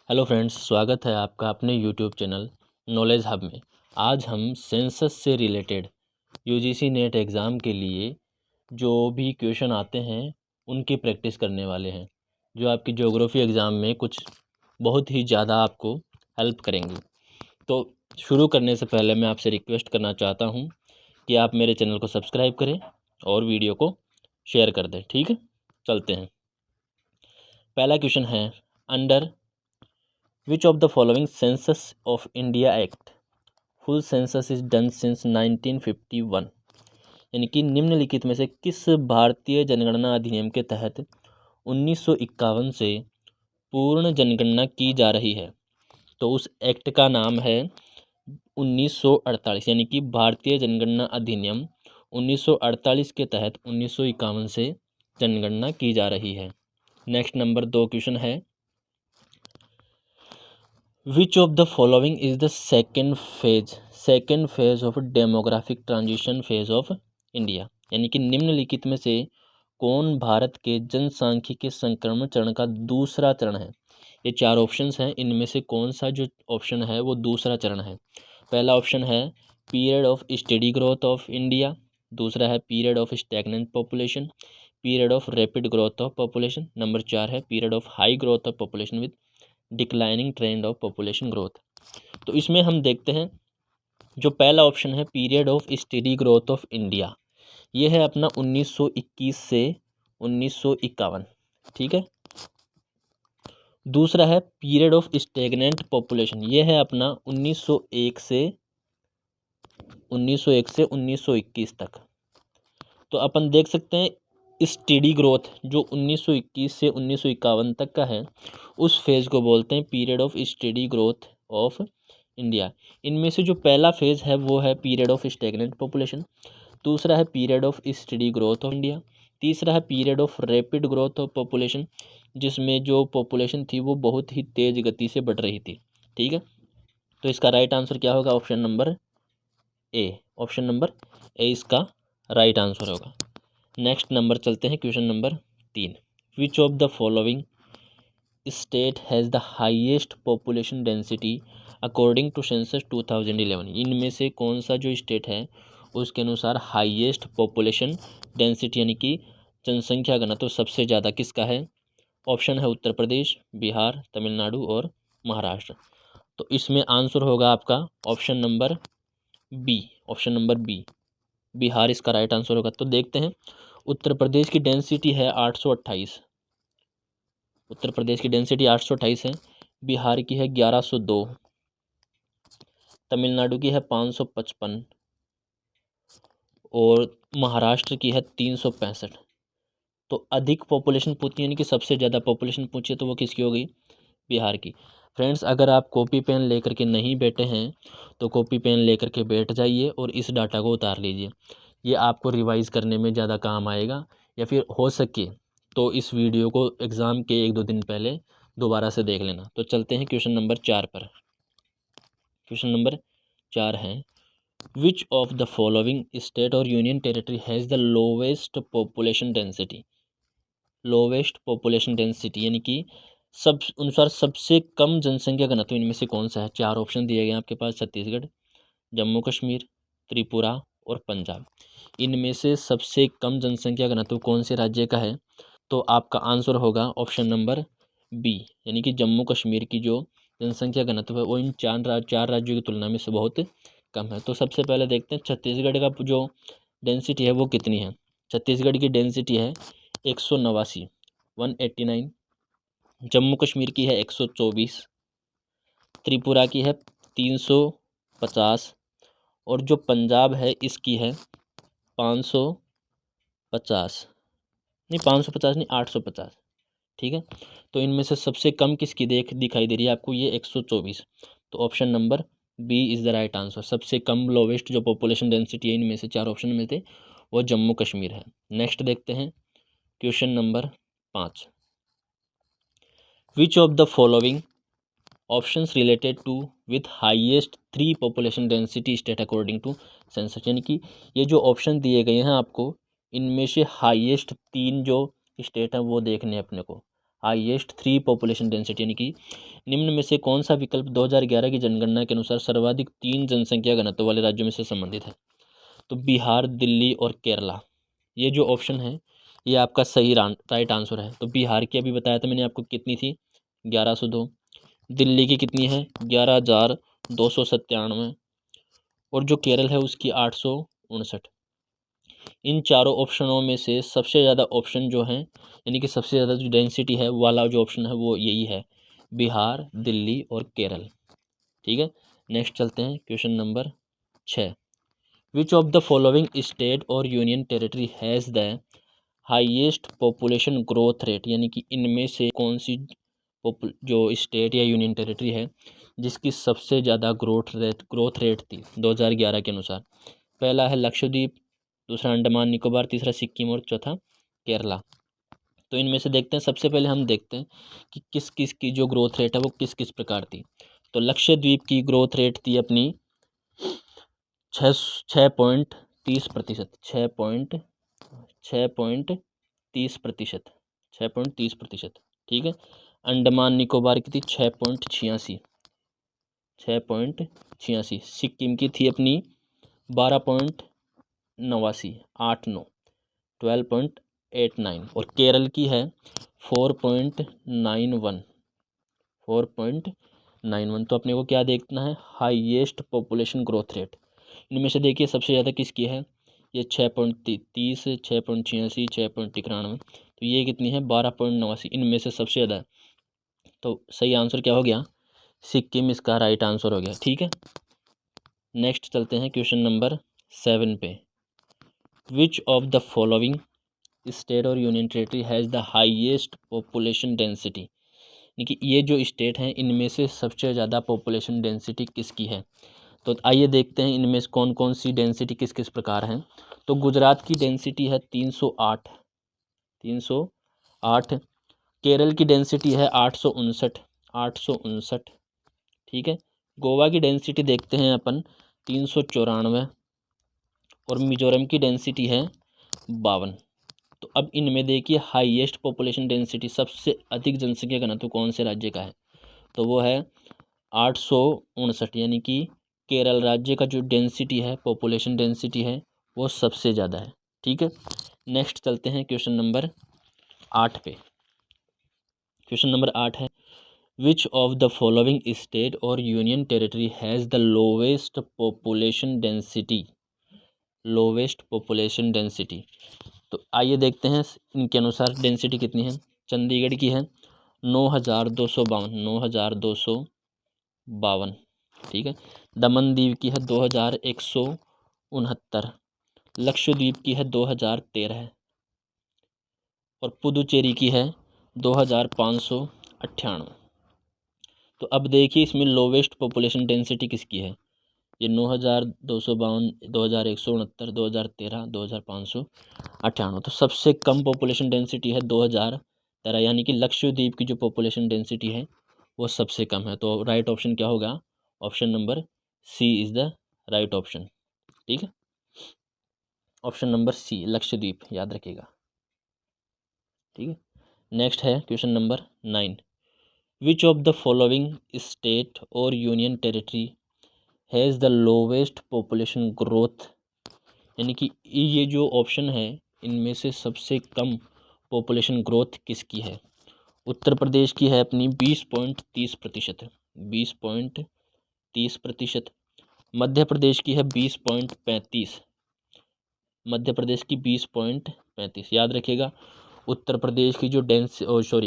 Hello friends, स्वागत है आपका अपने यूट्यूब चैनल नॉलेज हब में। आज हम सेंसस से रिलेटेड यूजीसी नेट एग्ज़ाम के लिए जो भी क्वेश्चन आते हैं उनकी प्रैक्टिस करने वाले हैं, जो आपकी ज्योग्राफी एग्ज़ाम में कुछ बहुत ही ज़्यादा आपको हेल्प करेंगे। तो शुरू करने से पहले मैं आपसे रिक्वेस्ट करना चाहता हूँ कि आप मेरे चैनल को सब्सक्राइब करें और वीडियो को शेयर कर दें। ठीक है, चलते हैं। पहला क्वेश्चन है, under Which of the following Census of India Act full census is done since 1951? यानी कि निम्नलिखित में से किस भारतीय जनगणना अधिनियम के तहत 1951 से पूर्ण जनगणना की जा रही है? तो उस एक्ट का नाम है 1948, यानी कि भारतीय जनगणना अधिनियम 1948 के तहत 1951 से जनगणना की जा रही है। नेक्स्ट नंबर 2 क्वेश्चन है, Which of the following is the second phase of demographic transition phase of India? यानी कि निम्नलिखित में से कौन भारत के जनसांख्यिकीय संक्रमण चरण का दूसरा चरण है? ये 4 ऑप्शंस हैं, इनमें से कौन सा जो ऑप्शन है वो दूसरा चरण है? पहला ऑप्शन है period of steady growth of India, दूसरा है period of stagnant population, period of rapid growth of population, number 4 है period of high growth of population with declining trend of population growth. तो इसमें हम देखते हैं जो पहला ऑप्शन है period of steady growth of India, ये है अपना 1921 से 1951। ठीक है। दूसरा है पीरियड ऑफ स्टेगनेंट पॉपुलेशन, ये है अपना 1901 से 1921 तक। तो अपन देख सकते हैं स्टेडी ग्रोथ जो 1921 से 1951 तक का है, उस फेज़ को बोलते हैं period of steady growth of India. इनमें से जो पहला फेज़ है वो है पीरियड ऑफ स्टैग्नेंट पॉपुलेशन, दूसरा है period of steady growth of India, तीसरा है period of rapid growth of population, जिसमें जो पॉपुलेशन थी वो बहुत ही तेज़ गति से बढ़ रही थी। ठीक है, तो इसका राइट आंसर क्या होगा? Option number A. Option number A इसका राइट आंसर होगा। नेक्स्ट नंबर चलते हैं, question number 3। Which of the following state has the highest population density according to census 2011? इनमें से कौन सा जो स्टेट है उसके अनुसार हाईएस्ट पॉपुलेशन डेंसिटी यानी कि जनसंख्या घनत्व तो सबसे ज़्यादा किसका है? ऑप्शन है उत्तर प्रदेश, बिहार, तमिलनाडु और महाराष्ट्र। तो इसमें आंसर होगा आपका option number B. Option number B, Bihar इसका राइट आंसर होगा। तो देखते हैं, उत्तर प्रदेश की डेंसिटी है 828, उत्तर प्रदेश की डेंसिटी 828 है, बिहार की है 1102, तमिलनाडु की है 555 और महाराष्ट्र की है 365। तो अधिक पॉपुलेशन पूछी यानी कि सबसे ज़्यादा पॉपुलेशन पूछी तो वो किसकी हो गई? बिहार की। फ्रेंड्स, अगर आप कॉपी पेन लेकर के नहीं बैठे हैं तो कॉपी पेन लेकर के बैठ जाइए और इस डाटा को उतार लीजिए, ये आपको रिवाइज़ करने में ज़्यादा काम आएगा। या फिर हो सके तो इस वीडियो को एग्ज़ाम के 1-2 दिन पहले दोबारा से देख लेना। तो चलते हैं क्वेश्चन नंबर 4 पर। क्वेश्चन नंबर 4 है, which of the following state or union territory has the lowest population density? Lowest population density यानी कि सब अनुसार सबसे कम जनसंख्या घनत्व इनमें से कौन सा है? 4 ऑप्शन दिए गए हैं आपके पास, छत्तीसगढ़, जम्मू कश्मीर, त्रिपुरा और पंजाब। इनमें से सबसे कम जनसंख्या घनत्व कौन से राज्य का है? तो आपका आंसर होगा ऑप्शन नंबर बी, यानी कि जम्मू कश्मीर की जो जनसंख्या घनत्व है वो इन 4 राज्यों की तुलना में से बहुत कम है। तो सबसे पहले देखते हैं छत्तीसगढ़ का जो डेंसिटी है वो कितनी है। छत्तीसगढ़ की डेंसिटी है 189, 189। जम्मू कश्मीर की है 124, त्रिपुरा की है 350 और जो पंजाब है इसकी है 550, नहीं 550 नहीं 850। ठीक है, तो इनमें से सबसे कम किसकी दिखाई दे रही है आपको? ये 124। तो option number B is the right answer. सबसे कम लोवेस्ट जो पॉपुलेशन डेंसिटी है इनमें से 4 ऑप्शन में थे वो जम्मू कश्मीर है। नेक्स्ट देखते हैं question number 5। Which of the following options related to with highest 3 population density state according to census? यानी कि ये जो ऑप्शन दिए गए हैं आपको, इनमें से हाईएस्ट 3 जो स्टेट हैं वो देखने अपने को। हाईएस्ट 3 पॉपुलेशन डेंसिटी, यानी कि निम्न में से कौन सा विकल्प 2011 की जनगणना के अनुसार सर्वाधिक 3 जनसंख्या घनत्व वाले राज्यों में से संबंधित है? तो बिहार, दिल्ली और केरला, ये जो ऑप्शन है ये आपका सही राइट आंसर है। तो बिहार की अभी बताया था मैंने आपको कितनी थी, 1102। दिल्ली की कितनी है, 11,297। और जो केरल है उसकी 859। इन चारों ऑप्शनों में से सबसे ज़्यादा ऑप्शन जो हैं, यानी कि सबसे ज़्यादा जो डेंसिटी है वाला जो ऑप्शन है वो यही है, बिहार, दिल्ली और केरल। ठीक है, नेक्स्ट चलते हैं question number 6। Which of the following state or union territory has the highest population growth rate, यानी कि इनमें से कौन सी जो स्टेट या यूनियन टेरिटरी है जिसकी सबसे ज़्यादा ग्रोथ रेट थी 2011 के अनुसार? पहला है लक्षद्वीप, दूसरा अंडमान निकोबार, तीसरा सिक्किम और चौथा केरला। तो इनमें से देखते हैं, सबसे पहले हम देखते हैं कि किस किस की जो ग्रोथ रेट है वो किस किस प्रकार थी। तो लक्षद्वीप की ग्रोथ रेट थी अपनी 6.30%, 6.30%। ठीक है, अंडमान निकोबार की थी 6.86। सिक्किम की थी अपनी 12.89, 12.89। और केरल की है 4.91। तो अपने को क्या देखना है, हाईएस्ट पॉपुलेशन ग्रोथ रेट। इनमें से देखिए सबसे ज़्यादा किसकी है, ये 6.30, 6.86, 6.91। तो ये कितनी है, 12.89। इनमें से सबसे ज़्यादा, तो सही आंसर क्या हो गया, सिक्किम इसका राइट आंसर हो गया। ठीक है, नेक्स्ट चलते हैं क्वेश्चन नंबर 7 पे। Which of the following state or union territory has the highest population density, यानी कि ये जो स्टेट हैं इनमें से सबसे ज़्यादा पॉपुलेशन डेंसिटी किसकी है? तो आइए देखते हैं इनमें से कौन कौन सी डेंसिटी किस किस प्रकार हैं। तो गुजरात की डेंसिटी है 308। केरल की डेंसिटी है 859। ठीक है, गोवा की डेंसिटी देखते हैं अपन 394। और मिजोरम की डेंसिटी है 52। तो अब इनमें देखिए हाईएस्ट पॉपुलेशन डेंसिटी, सबसे अधिक जनसंख्या घनत्व कौन से राज्य का है? तो वो है 859, यानी कि केरल राज्य का जो डेंसिटी है, पॉपुलेशन डेंसिटी है, वो सबसे ज़्यादा है। ठीक है, नेक्स्ट चलते हैं क्वेश्चन नंबर 8 पे। क्वेश्चन नंबर 8 है, which of the following state or union territory has the lowest population density? Lowest population density, तो आइए देखते हैं इनके अनुसार डेंसिटी कितनी है। चंडीगढ़ की है 9,252। ठीक है, दमन दीव की है 2,169। लक्षद्वीप की है 2013 और पुदुचेरी की है 2,598। तो अब देखिए इसमें लोवेस्ट पॉपुलेशन डेंसिटी किसकी है, ये 9,252, 2,169, 2013, 2,598। तो सबसे कम पॉपुलेशन डेंसिटी है 2013, यानी कि लक्षद्वीप की जो पॉपुलेशन डेंसिटी है वो सबसे कम है। तो राइट ऑप्शन क्या होगा, option number C is the right option. ठीक है, ऑप्शन नंबर सी लक्षद्वीप, याद रखिएगा। ठीक है, नेक्स्ट है question number 9। Which of the following state or union territory has the lowest population growth, यानी कि ये जो ऑप्शन है इनमें से सबसे कम पॉपुलेशन ग्रोथ किसकी है? उत्तर प्रदेश की है अपनी 20.30%, 20.30%। मध्य प्रदेश की है 20.35, मध्य प्रदेश की 20.35। याद रखिएगा, उत्तर प्रदेश की जो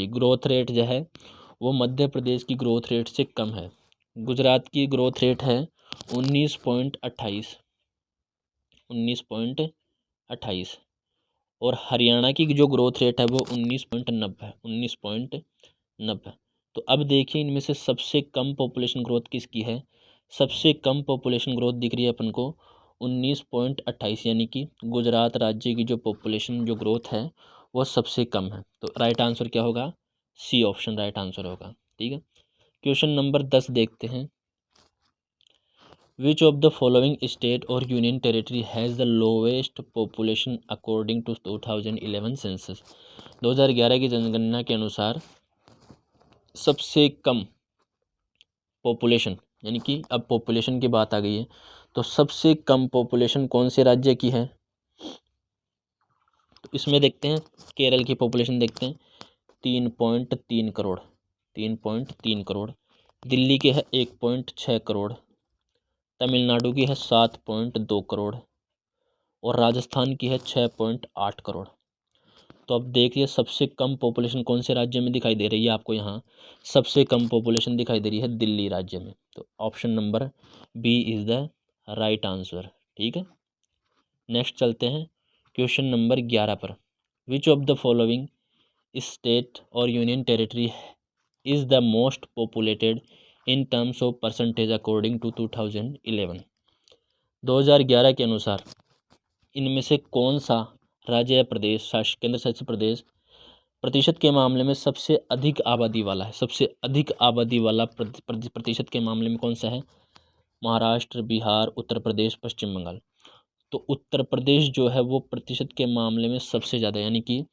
ग्रोथ रेट जो है वो मध्य प्रदेश की ग्रोथ रेट से कम है। गुजरात की ग्रोथ रेट है 19.28, 19.28। और हरियाणा की जो ग्रोथ रेट है वो 19.90 है, 19.90। तो अब देखिए इनमें से सबसे कम पॉपुलेशन ग्रोथ किसकी है? सबसे कम पॉपुलेशन ग्रोथ दिख रही है अपन को 19.28, यानी कि गुजरात राज्य की जो पॉपुलेशन जो ग्रोथ है वो सबसे कम है। तो राइट आंसर क्या होगा, सी ऑप्शन राइट आंसर होगा। ठीक है, क्वेश्चन नंबर 10 देखते हैं। Which of the following state or union territory has the lowest population according to 2011 census? 2011 की जनगणना के अनुसार सबसे कम पॉपुलेशन, यानी कि अब पॉपुलेशन की बात आ गई है, तो सबसे कम पॉपुलेशन कौन से राज्य की है? तो इसमें देखते हैं, केरल की पॉपुलेशन देखते हैं 3.3 करोड़, 3.3 करोड़। दिल्ली की है 1.6 करोड़। तमिलनाडु की है 7.2 करोड़ और राजस्थान की है 6.8 करोड़। तो अब देखिए सबसे कम पॉपुलेशन कौन से राज्य में दिखाई दे रही है आपको? यहाँ सबसे कम पॉपुलेशन दिखाई दे रही है दिल्ली राज्य में। तो option number B is the right answer. ठीक है, नेक्स्ट चलते हैं क्वेश्चन नंबर 11 पर। Which of the following state or union territory is the most populated in terms of percentage according to 2011? 2011 के अनुसार इनमें से कौन सा राज्य या प्रदेश, केंद्र शासित प्रदेश प्रतिशत के मामले में सबसे अधिक आबादी वाला है? सबसे अधिक आबादी वाला प्रतिशत के मामले में कौन सा है? महाराष्ट्र, बिहार, उत्तर प्रदेश, पश्चिम बंगाल। तो उत्तर प्रदेश जो है वो प्रतिशत के मामले में सबसे ज़्यादा, यानी कि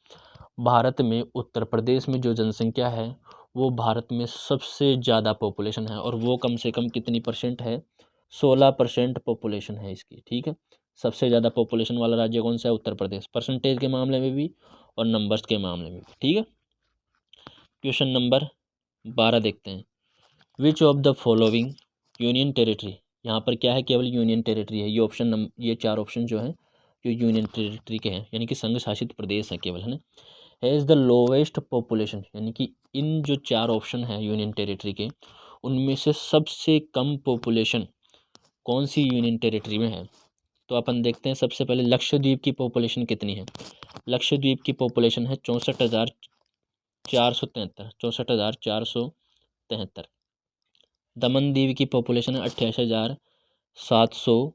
भारत में उत्तर प्रदेश में जो जनसंख्या है वो भारत में सबसे ज़्यादा पॉपुलेशन है, और वो कम से कम कितनी परसेंट है? 16% पॉपुलेशन है इसकी। ठीक है, सबसे ज़्यादा पॉपुलेशन वाला राज्य कौन सा है? उत्तर प्रदेश, परसेंटेज के मामले में भी और नंबर्स के मामले में भी। ठीक है, क्वेश्चन नंबर 12 देखते हैं। Which of the following union territory, यहाँ पर क्या है? केवल यूनियन टेरिटरी है। ये 4 ऑप्शन जो हैं जो यूनियन टेरिटरी के हैं, यानी कि संघ शासित प्रदेश हैं केवल, है ना। हैज़ द लोवेस्ट पॉपुलेशन, यानी कि इन जो 4 ऑप्शन हैं यूनियन टेरिटरी के, उनमें से सबसे कम पॉपुलेशन कौन सी यूनियन टेरिटरी में है? तो अपन देखते हैं सबसे पहले लक्षद्वीप की पॉपुलेशन कितनी है। लक्षद्वीप की पॉपुलेशन है 64,473, 64,473। दमन दीव की पॉपुलेशन है 28,752,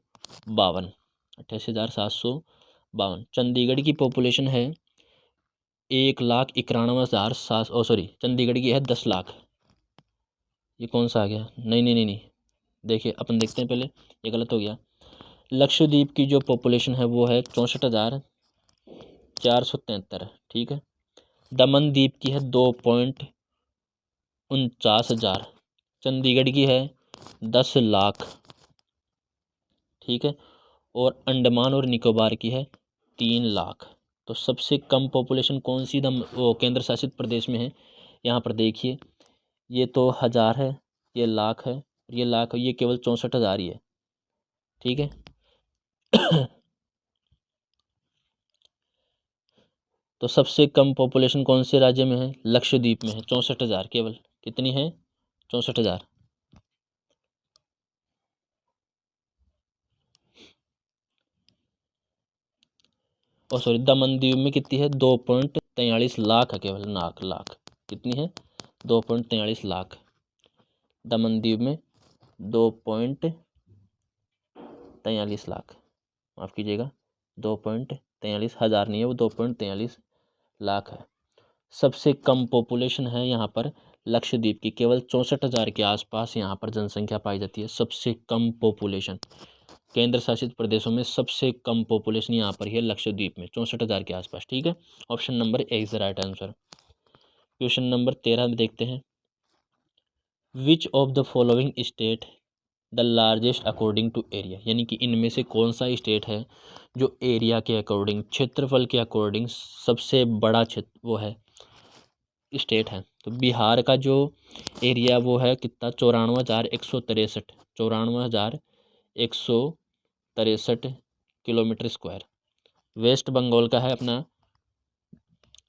28,752। चंडीगढ़ की पॉपुलेशन है 1,91,700, सॉरी, चंडीगढ़ की है 10 लाख। ये कौन सा आ गया? नहीं नहीं नहीं नहीं, देखिए अपन देखते हैं पहले, ये गलत हो गया। लक्षद्वीप की जो पॉपुलेशन है वो है 64,473। ठीक है, दमन द्वीप की है 2,49,000। चंडीगढ़ की है 10 लाख। ठीक है, और अंडमान और निकोबार की है 3 लाख। तो सबसे कम पॉपुलेशन कौन सी केंद्र शासित प्रदेश में है? यहाँ पर देखिए, ये तो हज़ार है, ये लाख है, ये लाख, ये केवल 64,000 ही है। ठीक है तो सबसे कम पॉपुलेशन कौन से राज्य में है? लक्षद्वीप में है, 64,000 केवल। कितनी है? 64,000। और सॉरी, दमन द्वीप में कितनी है? 2.43 लाख है केवल, लाख कितनी है? 2.43 लाख। दमन द्वीप में 2.43 लाख, माफ़ कीजिएगा, 2.43 हज़ार नहीं है, वो 2.43 लाख है। सबसे कम पॉपुलेशन है यहाँ पर लक्षद्वीप की, केवल 64,000 के आसपास यहाँ पर जनसंख्या पाई जाती है। सबसे कम पॉपुलेशन केंद्र शासित प्रदेशों में सबसे कम पॉपुलेशन यहाँ पर है लक्षद्वीप में, 64,000 के आसपास। ठीक है, option number A is the right answer. Question number 13 में देखते हैं। Which of the following state the largest according to area, यानी कि इनमें से कौन सा स्टेट है जो एरिया के अकॉर्डिंग, क्षेत्रफल के अकॉर्डिंग सबसे बड़ा क्षेत्र वो है, स्टेट है? तो बिहार का जो एरिया वो है कितना? 94,163, 94,163 किलोमीटर स्क्वायर। वेस्ट बंगाल का है अपना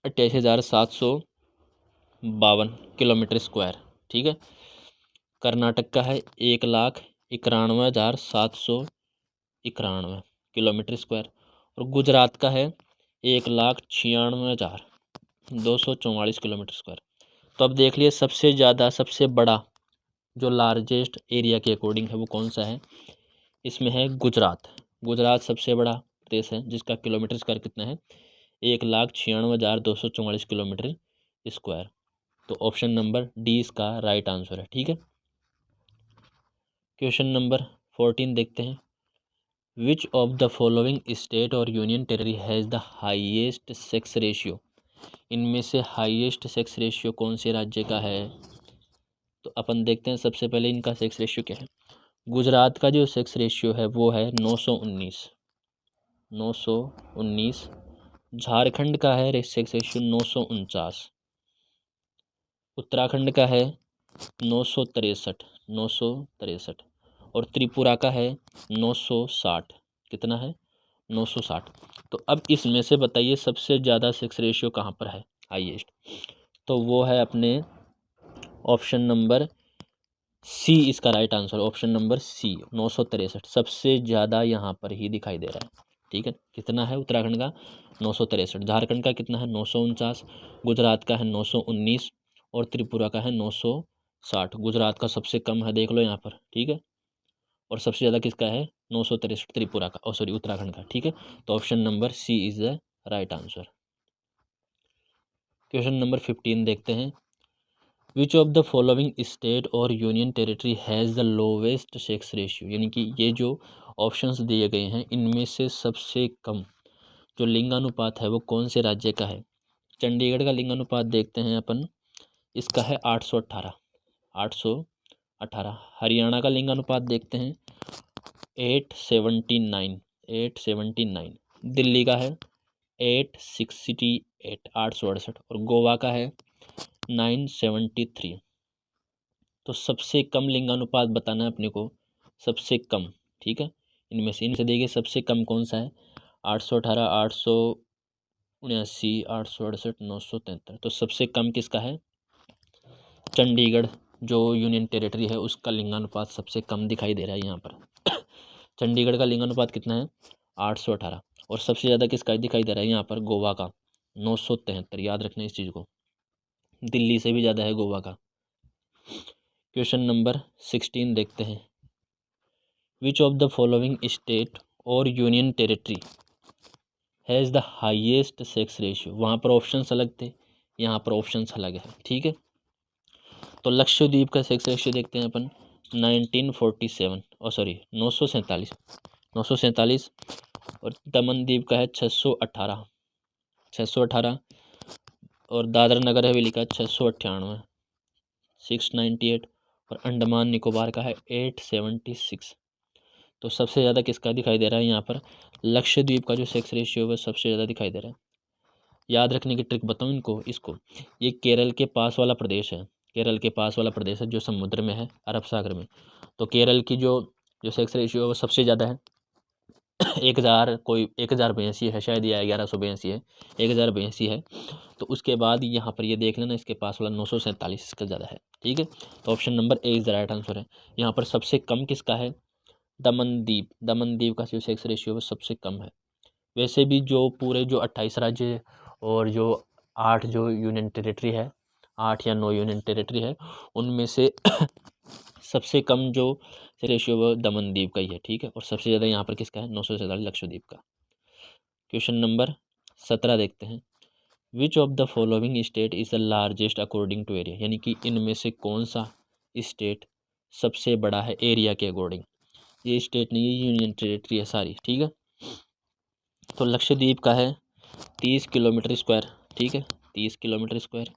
28,752 किलोमीटर स्क्वायर। ठीक है, कर्नाटक का है 1,91,791 किलोमीटर स्क्वायर, और गुजरात का है 1,96,244 किलोमीटर स्क्वायर। तो अब देख लिए सबसे ज़्यादा, सबसे बड़ा जो लार्जेस्ट एरिया के अकॉर्डिंग है वो कौन सा है? इसमें है गुजरात। गुजरात सबसे बड़ा प्रदेश है जिसका किलोमीटर स्क्वायर कितना है? 1,96,244 किलोमीटर स्क्वायर। तो ऑप्शन नंबर डी इसका राइट आंसर है। ठीक है, क्वेश्चन नंबर 14 देखते हैं। Which of the following state or union territory has the highest sex ratio, इनमें से हाईएस्ट सेक्स रेशियो कौन से राज्य का है? तो अपन देखते हैं सबसे पहले इनका सेक्स रेशियो क्या है। गुजरात का जो सेक्स रेशियो है वो है 919। झारखंड का है सेक्स रेशियो 949। उत्तराखंड का है 963। और त्रिपुरा का है 960। कितना है? 960। तो अब इसमें से बताइए सबसे ज़्यादा सेक्स रेशियो कहाँ पर है हाईएस्ट? तो वो है अपने ऑप्शन नंबर सी, इसका right answer option number C 963 सबसे ज़्यादा यहाँ पर ही दिखाई दे रहा है। ठीक है, कितना है उत्तराखंड का? 963। झारखंड का कितना है? 949। गुजरात का है 919 और त्रिपुरा का है 960। गुजरात का सबसे कम है, देख लो यहाँ पर। ठीक है, और सबसे ज़्यादा किसका है? 963 त्रिपुरा का, सॉरी उत्तराखंड का। ठीक है, तो option number C is the right answer. Question number 15 देखते हैं। Which of the following state or union territory has the lowest sex ratio? यानी कि ये जो ऑप्शंस दिए गए हैं इनमें से सबसे कम जो लिंगानुपात है वो कौन से राज्य का है? चंडीगढ़ का लिंगानुपात देखते हैं अपन, इसका है 818। 818। हरियाणा का लिंगानुपात देखते हैं 879। दिल्ली का है 868, 868। और गोवा का है 973। तो सबसे कम लिंगानुपात बताना है अपने को, सबसे कम। ठीक है, इनमें से देखिए सबसे कम कौन सा है? 818, 879, 868, 973। तो सबसे कम किसका है? चंडीगढ़ जो यूनियन टेरिटरी है उसका लिंगानुपात सबसे कम दिखाई दे रहा है यहाँ पर। चंडीगढ़ का लिंगानुपात कितना है? 818। और सबसे ज़्यादा किसका दिखाई दे रहा है यहाँ पर? गोवा का 973। याद रखना इस चीज़ को, दिल्ली से भी ज़्यादा है गोवा का। क्वेश्चन नंबर 16 देखते हैं। Which of the following state or union territory has the highest sex ratio? वहाँ पर ऑप्शंस अलग थे, यहाँ पर ऑप्शंस अलग है। ठीक है, तो लक्षद्वीप का सेक्स रेशियो देखते हैं अपन 1947, और सॉरी 947। और दमनदीप का है 618। और दादरा नगर हवेली का 698, 698। और अंडमान निकोबार का है 876। तो सबसे ज़्यादा किसका दिखाई दे रहा है यहाँ पर? लक्षद्वीप का जो सेक्स रेशियो है सबसे ज़्यादा दिखाई दे रहा है। याद रखने की ट्रिक बताऊँ इसको, ये केरल के पास वाला प्रदेश है। केरल के पास वाला प्रदेश है जो समुद्र में है, अरब सागर में। तो केरल की जो सेक्स रेशियो है वो सबसे ज़्यादा है। 1082 है शायद, या 1182 है, 1082 है। तो उसके बाद यहाँ पर ये देख लेना, इसके पास वाला 947 इसका ज़्यादा है। ठीक है, तो option number A is the right answer है। यहाँ पर सबसे कम किसका है? दमनदीप का जो सेक्स रेशियो है सबसे कम है। वैसे भी जो पूरे जो 28 राज्य और जो 8 जो यूनियन टेरिटरी है, 8 या 9 यूनियन टेरिटरी है, उनमें से सबसे कम जो रेशियो वो दमनदीप का ही है। ठीक है, और सबसे ज़्यादा यहाँ पर किसका है? 947 लक्षद्वीप का। क्वेश्चन नंबर 17 देखते हैं। Which of the following state is the largest according to area? यानी कि इनमें से कौन सा स्टेट सबसे बड़ा है एरिया के अकॉर्डिंग? ये स्टेट नहीं, ये यूनियन टेरिटरी है सारी। ठीक है, तो लक्षद्वीप का है 30 किलोमीटर स्क्वायर। ठीक है, 30 किलोमीटर स्क्वायर।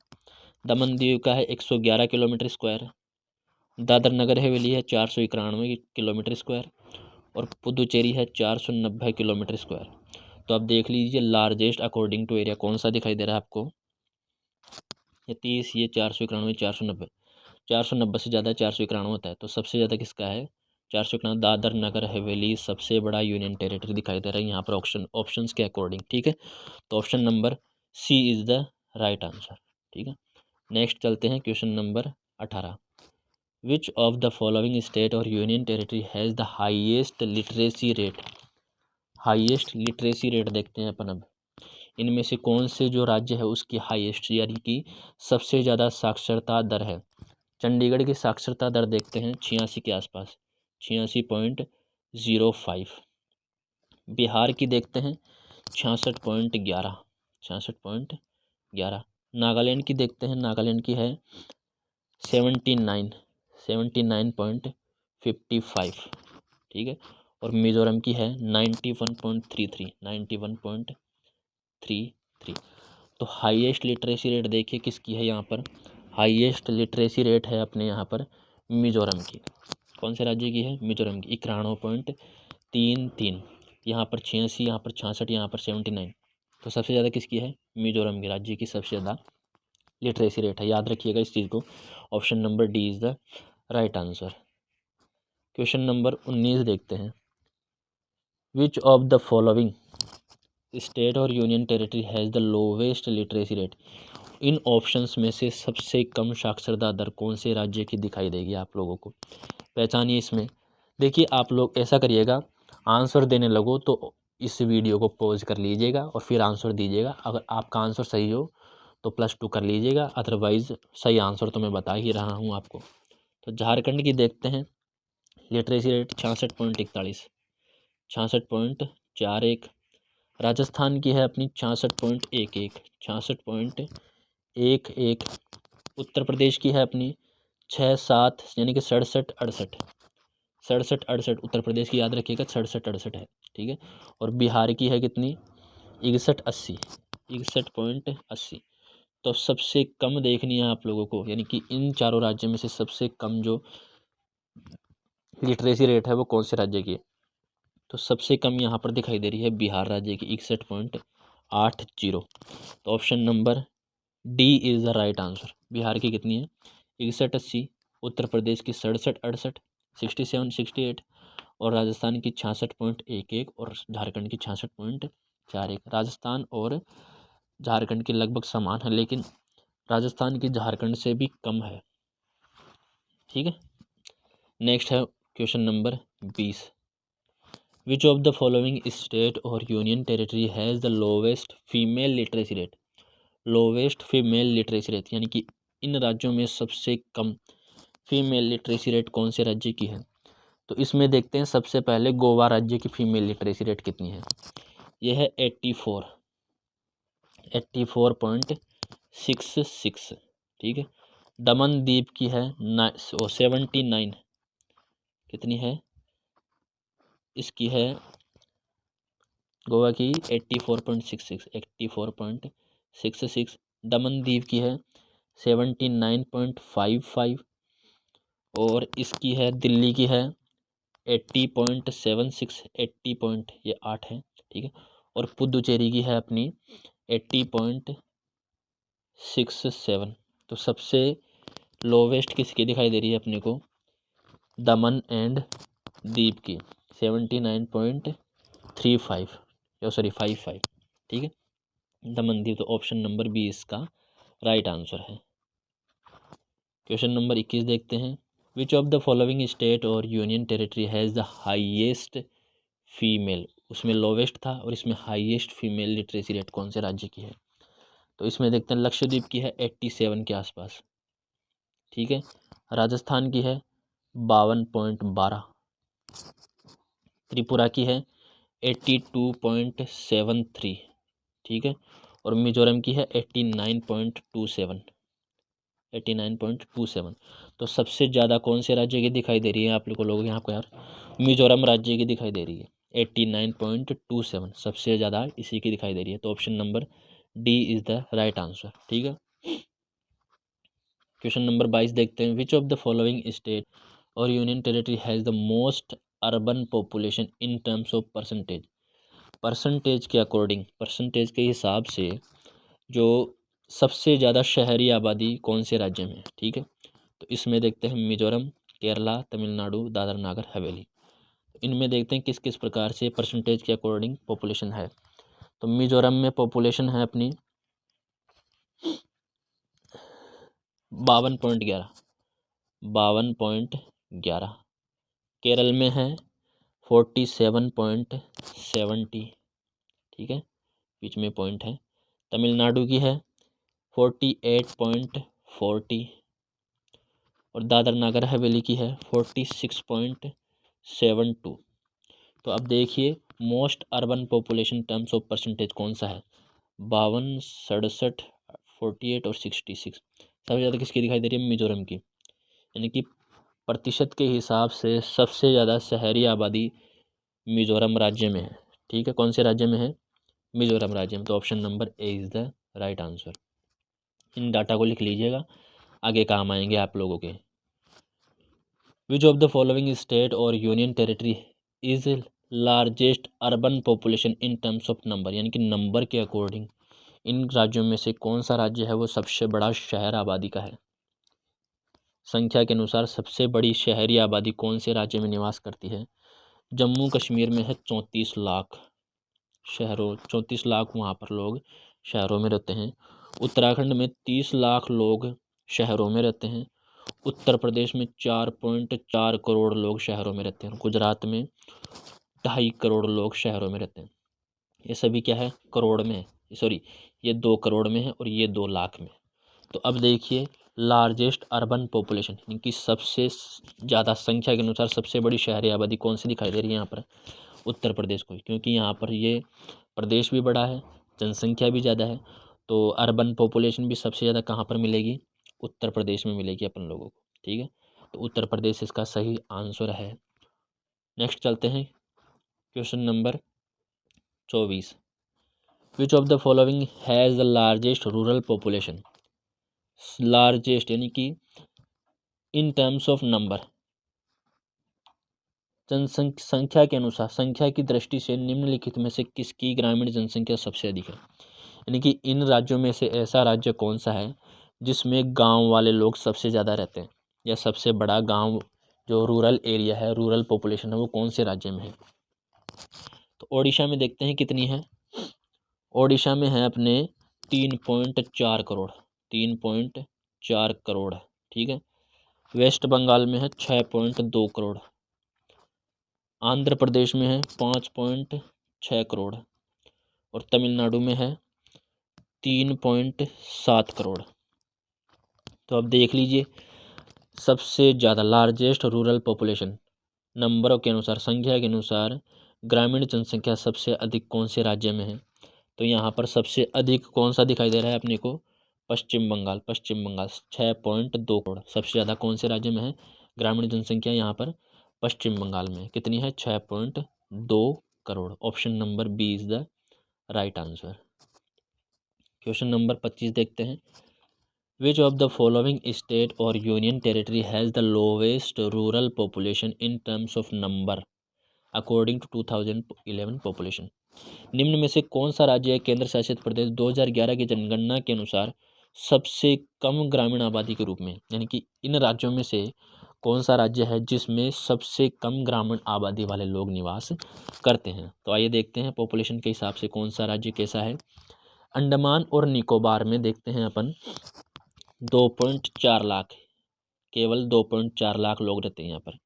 दमनदीप का है 111 किलोमीटर स्क्वायर। दादर नगर हवेली है 491 किलोमीटर स्क्वायर। और पुदुचेरी है 490 किलोमीटर स्क्वायर। तो आप देख लीजिए लार्जेस्ट अकॉर्डिंग टू एरिया कौन सा दिखाई दे रहा है आपको? ये 30, ये 491, 490। 490 से ज़्यादा 491 होता है, तो सबसे ज़्यादा किसका है? 491। दादर नगर हवेली सबसे बड़ा यूनियन टेरिटरी दिखाई दे रहा है यहाँ पर ऑप्शंस के अकॉर्डिंग। ठीक है, तो option number C is the right answer. ठीक है, नेक्स्ट चलते हैं question number 18। Which of the following state or union territory has the highest literacy rate? Highest literacy rate देखते हैं अपन अब। इनमें से कौन से जो राज्य है उसकी हाईएस्ट यानी कि सबसे ज़्यादा साक्षरता दर है? चंडीगढ़ की साक्षरता दर देखते हैं 86 के आसपास, 86.05। बिहार की देखते हैं 66.11, 66.11। नागालैंड की देखते हैं, नागालैंड की है 79, 79.55। ठीक है, और मिज़ोरम की है 91.33, 91.33। तो हाईएस्ट लिटरेसी रेट देखिए किसकी है यहाँ पर? हाईएस्ट लिटरेसी रेट है अपने यहाँ पर मिजोरम की। कौन से राज्य की है? मिजोरम की। 91.33, यहाँ पर 86, यहाँ पर 66, यहाँ पर 79। तो सबसे ज़्यादा किसकी है? मिजोरम के राज्य की सबसे ज़्यादा लिटरेसी रेट है। याद रखिएगा इस चीज़ को। Option number D is the right answer. Question number 19 देखते हैं। Which of the following state or union territory has the lowest literacy rate? इन ऑप्शंस में से सबसे कम साक्षरता दर कौन से राज्य की दिखाई देगी आप लोगों को? पहचानिए इसमें। देखिए आप लोग ऐसा करिएगा, आंसर देने लगो तो इस वीडियो को पॉज कर लीजिएगा और फिर आंसर दीजिएगा। अगर आपका आंसर सही हो तो +2 कर लीजिएगा, अदरवाइज़ सही आंसर तो मैं बता ही रहा हूँ आपको। तो झारखंड की देखते हैं। Literacy rate 66.41, 66.41। राजस्थान की है अपनी 66.11, 66.11। उत्तर प्रदेश की है अपनी 67, यानी कि 67-68 उत्तर प्रदेश की याद रखिएगा, 67-68 है, ठीक है। और बिहार की है कितनी? 61-80, 61.80। तो सबसे कम देखनी है आप लोगों को, यानी कि इन चारों राज्यों में से सबसे कम जो लिटरेसी रेट है वो कौन से राज्य की है? तो सबसे कम यहाँ पर दिखाई दे रही है बिहार राज्य की, 61.80। तो option number D is the right answer. Bihar की कितनी है? 61-80। उत्तर प्रदेश की 67-68, 67-68। और राजस्थान की 66.11 और झारखंड की 66.41। राजस्थान और झारखंड की लगभग समान है, लेकिन राजस्थान की झारखंड से भी कम है, ठीक है। नेक्स्ट है question number 20। Which of the following state or union territory has the lowest female literacy rate? Lowest female literacy rate, यानी कि इन राज्यों में सबसे कम फीमेल लिटरेसी रेट कौन से राज्य की है? तो इसमें देखते हैं सबसे पहले गोवा राज्य की फीमेल लिटरेसी रेट कितनी है। यह है 84.66, ठीक है। दमन द्वीप की है 79, कितनी है? इसकी है गोवा की 84.66। दमन द्वीप की है 79.55। और इसकी है दिल्ली की है 80.76, 80 पॉइंट, ये 8 है, ठीक है। और पुदुचेरी की है अपनी 80.67। तो सबसे लोवेस्ट किसकी दिखाई दे रही है अपने को? दमन एंड दीप की 79.35, या सॉरी 55, ठीक है। दमन दीप। तो ऑप्शन नंबर बी इसका राइट आंसर है। क्वेश्चन नंबर 21 देखते हैं। Which of the following state or union territory has the highest female? उसमें लोवेस्ट था और इसमें हाईएस्ट फीमेल लिटरेसी रेट कौन से राज्य की है? तो इसमें देखते हैं लक्षद्वीप की है 87 के आसपास, ठीक है। राजस्थान की है 52.12। त्रिपुरा की है 82.73, ठीक है। और मिजोरम की है 89.27। तो सबसे ज़्यादा कौन से राज्य की दिखाई दे रही है आप लोगों यहाँ को? यार मिजोरम राज्य की दिखाई दे रही है 89.27, सबसे ज़्यादा इसी की दिखाई दे रही है। तो option number D is the right answer, ठीक है। क्वेश्चन नंबर 22 देखते हैं। Which of the following state or union territory has the most urban population in terms of percentage? Percentage के अकॉर्डिंग, परसेंटेज के हिसाब से जो सबसे ज़्यादा शहरी आबादी कौन से राज्य में है, ठीक है। तो इसमें देखते हैं मिजोरम, केरला, तमिलनाडु, दादर नागर हवेली। इनमें देखते हैं किस किस प्रकार से परसेंटेज के अकॉर्डिंग पॉपुलेशन है। तो मिजोरम में पॉपुलेशन है अपनी 52.11। केरल में है 47.70, ठीक है, बीच में पॉइंट है। तमिलनाडु की है 48.40 और दादर नागर हवेली की है 46.72। तो अब देखिए most urban population terms of percentage कौन सा है? 52, 67, 48 और 66। सबसे ज़्यादा किसकी दिखाई दे रही है? मिजोरम की। यानी कि प्रतिशत के हिसाब से सबसे ज़्यादा शहरी आबादी मिजोरम राज्य में है, ठीक है। कौन से राज्य में है? मिजोरम राज्य में। तो option number A is the right answer. इन डाटा को लिख लीजिएगा आगे काम आएंगे आप लोगों के। Which of the following state or union territory is largest urban population in terms of number, यानी कि नंबर के अकॉर्डिंग इन राज्यों में से कौन सा राज्य है वो सबसे बड़ा शहर आबादी का है। संख्या के अनुसार सबसे बड़ी शहरी आबादी कौन से राज्य में निवास करती है। जम्मू कश्मीर में है 34 लाख शहरों, 34 लाख वहाँ पर लोग शहरों में रहते हैं। उत्तराखंड में 30 लाख लोग शहरों में रहते हैं। उत्तर प्रदेश में 4.4 करोड़ लोग शहरों में रहते हैं। गुजरात में 2.5 करोड़ लोग शहरों में रहते हैं। ये सभी क्या है, करोड़ में है, सॉरी ये 2 करोड़ में है और ये 2 लाख में। तो अब देखिए लार्जेस्ट अर्बन पॉपुलेशन, यानी कि सबसे ज़्यादा संख्या के अनुसार सबसे बड़ी शहरी आबादी कौन सी दिखाई दे रही है यहाँ पर, उत्तर प्रदेश को, क्योंकि यहाँ पर ये प्रदेश भी बड़ा है, जनसंख्या भी ज़्यादा है, तो अर्बन पॉपुलेशन भी सबसे ज़्यादा कहाँ पर मिलेगी, उत्तर प्रदेश में मिलेगी अपन लोगों को। ठीक है, तो उत्तर प्रदेश इसका सही आंसर है। नेक्स्ट चलते हैं question number 24। Which of the following has the largest rural population. Largest यानी कि इन टर्म्स ऑफ नंबर, जनसंख्या के अनुसार, संख्या की दृष्टि से निम्नलिखित में से किसकी ग्रामीण जनसंख्या सबसे अधिक है। यानी कि इन राज्यों में से ऐसा राज्य कौन सा है जिसमें गांव वाले लोग सबसे ज़्यादा रहते हैं, या सबसे बड़ा गांव जो रूरल एरिया है, रूरल पॉपुलेशन है, वो कौन से राज्य में है। तो ओडिशा में देखते हैं कितनी है। ओडिशा में है अपने 3.4 करोड़, 3.4 करोड़। ठीक है, वेस्ट बंगाल में है 6.2 करोड़, आंध्र प्रदेश में है 5.6 करोड़ और तमिलनाडु में है 3.7 करोड़। तो अब देख लीजिए सबसे ज़्यादा लार्जेस्ट रूरल पॉपुलेशन नंबरों के अनुसार, संख्या के अनुसार ग्रामीण जनसंख्या सबसे अधिक कौन से राज्य में है। तो यहाँ पर सबसे अधिक कौन सा दिखाई दे रहा है अपने को, पश्चिम बंगाल। पश्चिम बंगाल 6.2 करोड़। सबसे ज़्यादा कौन से राज्य में है ग्रामीण जनसंख्या, यहाँ पर पश्चिम बंगाल में कितनी है, 6.2 crore. Option number B is the right answer. Question number 25 देखते हैं। Which of the following state or union territory has the lowest rural population in terms of number according to 2011 population. निम्न में से कौन सा राज्य है केंद्र शासित प्रदेश 2011 की जनगणना के अनुसार सबसे कम ग्रामीण आबादी के रूप में, यानी कि इन राज्यों में से कौन सा राज्य है जिसमें सबसे कम ग्रामीण आबादी वाले लोग निवास करते हैं। तो आइए देखते हैं पॉपुलेशन के हिसाब से कौन सा राज्य कैसा है। अंडमान और निकोबार में देखते हैं अपन 2.4 लाख, केवल 2.4 लाख लोग रहते हैं यहाँ पर।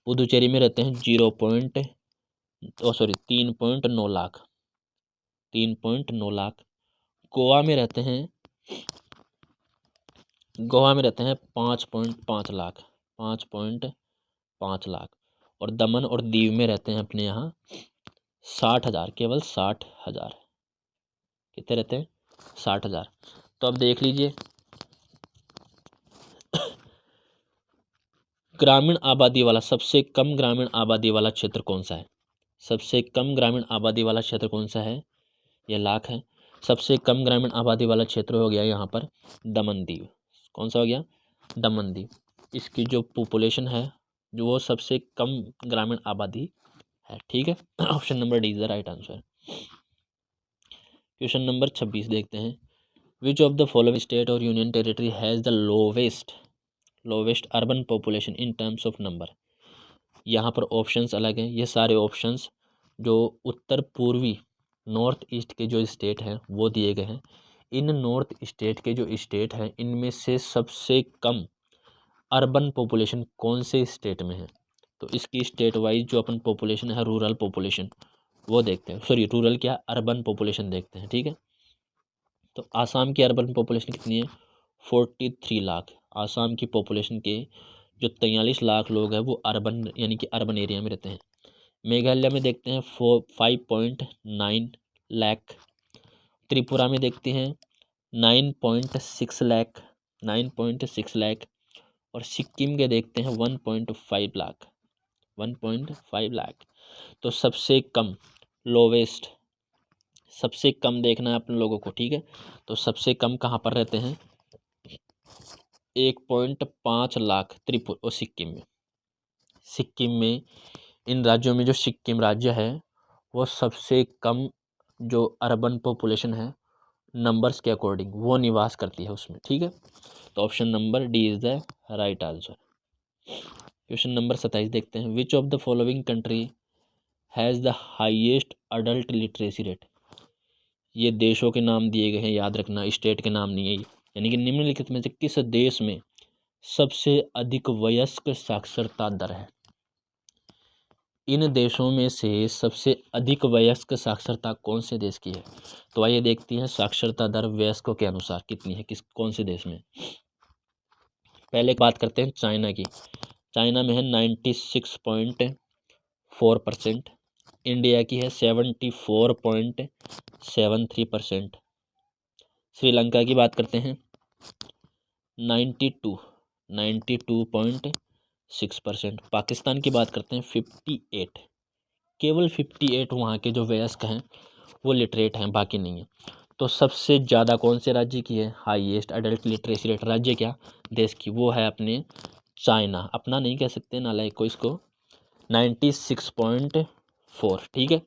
पुदुचेरी में रहते हैं 3.9 लाख, 3.9 लाख। गोवा में रहते हैं 5.5 लाख, 5.5 लाख। और दमन और दीव में रहते हैं अपने यहाँ 60,000, केवल 60,000। कितने रहते हैं, 60,000। तो अब देख लीजिए ग्रामीण आबादी वाला, सबसे कम ग्रामीण आबादी वाला क्षेत्र कौन सा है। सबसे कम ग्रामीण आबादी वाला क्षेत्र कौन सा है, यह लाख है। सबसे कम ग्रामीण आबादी वाला क्षेत्र हो गया यहाँ पर दमन दीव। कौन सा हो गया, दमन दीव। इसकी जो पॉपुलेशन है जो वो सबसे कम ग्रामीण आबादी है। ठीक है, option number D is the right answer. Question number 26 देखते हैं। Which of the following state or union territory has the lowest urban population in terms of number. यहाँ पर ऑप्शंस अलग हैं। ये सारे ऑप्शंस जो उत्तर पूर्वी नॉर्थ ईस्ट के जो स्टेट हैं वो दिए गए हैं। इन नॉर्थ स्टेट के जो स्टेट हैं इनमें से सबसे कम अर्बन पॉपुलेशन कौन से स्टेट में है। तो इसकी स्टेट वाइज जो अपन पॉपुलेशन है, रूरल पॉपुलेशन वो देखते हैं, सॉरी रूरल क्या, अर्बन पॉपुलेशन देखते हैं। ठीक है, तो आसाम की अर्बन पॉपुलेशन कितनी है, 43 लाख। आसाम की पॉपुलेशन के जो 43 लाख लोग हैं वो अर्बन यानी कि अर्बन एरिया में रहते हैं। मेघालय में देखते हैं 5.9 लाख। त्रिपुरा में देखते हैं 9.6 लाख, 9.6 लाख। और सिक्किम के देखते हैं 1.5 लाख, 1.5 लाख। तो सबसे कम, लोवेस्ट, सबसे कम देखना है अपन लोगों को। ठीक है, तो सबसे कम कहाँ पर रहते हैं, 1.5 लाख। त्रिपुरा और सिक्किम में इन राज्यों में जो सिक्किम राज्य है वो सबसे कम जो अर्बन पॉपुलेशन है नंबर्स के अकॉर्डिंग वो निवास करती है उसमें, ठीक है। तो option number D is the right answer. Question number 27 देखते हैं, which of the following country has the highest adult literacy rate. ये देशों के नाम दिए गए हैं, याद रखना, स्टेट के नाम नहीं है ये। यानी कि निम्नलिखित में से किस देश में सबसे अधिक वयस्क साक्षरता दर है। इन देशों में से सबसे अधिक वयस्क साक्षरता कौन से देश की है। तो आइए देखते हैं साक्षरता दर वयस्कों के अनुसार कितनी है, कौन से देश में। पहले बात करते हैं चाइना की। चाइना में है 96.4%। इंडिया की है 74.73%। श्रीलंका की बात करते हैं 92.6%। पाकिस्तान की बात करते हैं 58, केवल 58 वहाँ के जो वयस्क हैं वो लिटरेट हैं, बाकी नहीं है। तो सबसे ज़्यादा कौन से राज्य की है हाईएस्ट अडल्ट लिटरेसी रेट, राज्य क्या, देश की, वो है अपने चाइना। अपना नहीं कह सकते नालायक को इसको। 96.4, ठीक है।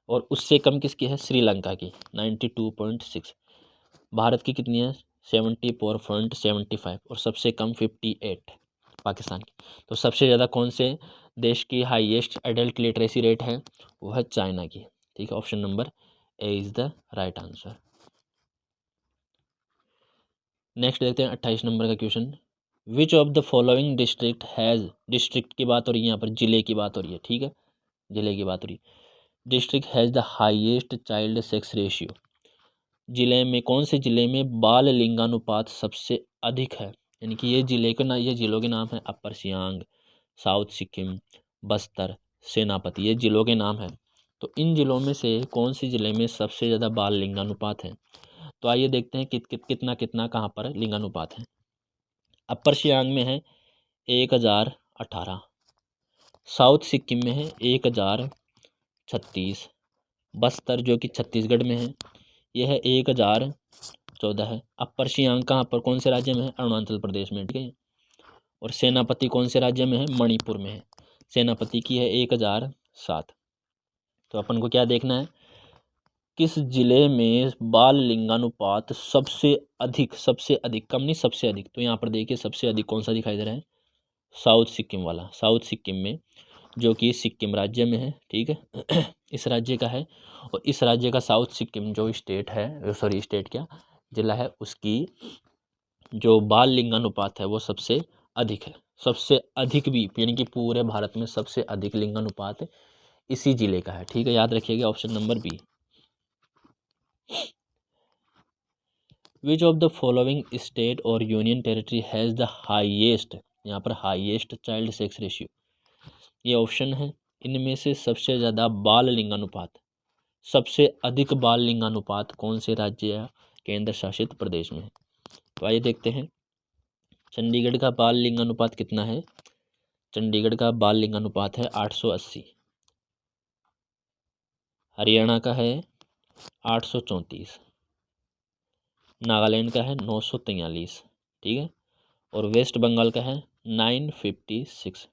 और उससे कम किसकी है, श्रीलंका की 92.6। भारत की कितनी है 74.75 और सबसे कम 58 पाकिस्तान की। तो सबसे ज़्यादा कौन से देश की हाईएस्ट एडल्ट लिटरेसी रेट है, वो है चाइना की, ठीक है। Option number A is the right answer. Next देखते हैं 28 नंबर का question, which of the following district has, district की बात हो रही है यहाँ पर, जिले की बात हो रही है, ठीक है, जिले की बात हो रही है। District has the highest child sex ratio. जिले में, कौन से जिले में बाल लिंगानुपात सबसे अधिक है। यानी कि ये जिले के ये जिलों के नाम हैं अपर सियांग, साउथ सिक्किम, बस्तर, सेनापति, ये जिलों के नाम हैं। तो इन जिलों में से कौन से जिले में सबसे ज़्यादा बाल लिंगानुपात है। तो आइए देखते हैं कितना कितना कहाँ पर लिंगानुपात है। अपर सियांग में है 1018, साउथ सिक्किम में है 1036, बस्तर जो कि छत्तीसगढ़ में है यह है 1014 है। अपर सियांग कहाँ पर, कौन से राज्य में है, अरुणाचल प्रदेश में, ठीक है। और सेनापति कौन से राज्य में है, मणिपुर में है। सेनापति की है 1007। तो अपन को क्या देखना है, किस जिले में बाल लिंगानुपात सबसे अधिक, सबसे अधिक, कम नहीं सबसे अधिक। तो यहाँ पर देखिए सबसे अधिक कौन सा दिखाई दे रहा है, साउथ सिक्किम वाला। साउथ सिक्किम में, जो कि सिक्किम राज्य में है, ठीक है, इस राज्य का है। और इस राज्य का साउथ सिक्किम जो स्टेट है, सॉरी स्टेट क्या जिला है, उसकी जो बाल लिंगानुपात है वो सबसे अधिक है। सबसे अधिक भी यानी कि पूरे भारत में सबसे अधिक लिंगानुपात इसी जिले का है, ठीक है, याद रखिएगा option number B. Which of the following state or union territory has the highest, यहाँ पर हाईएस्ट चाइल्ड सेक्स रेशियो, ये ऑप्शन है। इनमें से सबसे ज़्यादा बाल लिंगानुपात, सबसे अधिक बाल लिंगानुपात कौन से राज्य या केंद्र शासित प्रदेश में है। तो आइए देखते हैं, चंडीगढ़ का बाल लिंगानुपात कितना है। चंडीगढ़ का बाल लिंगानुपात है 880। हरियाणा का है 834। नागालैंड का है 943, ठीक है। और वेस्ट बंगाल का है 956।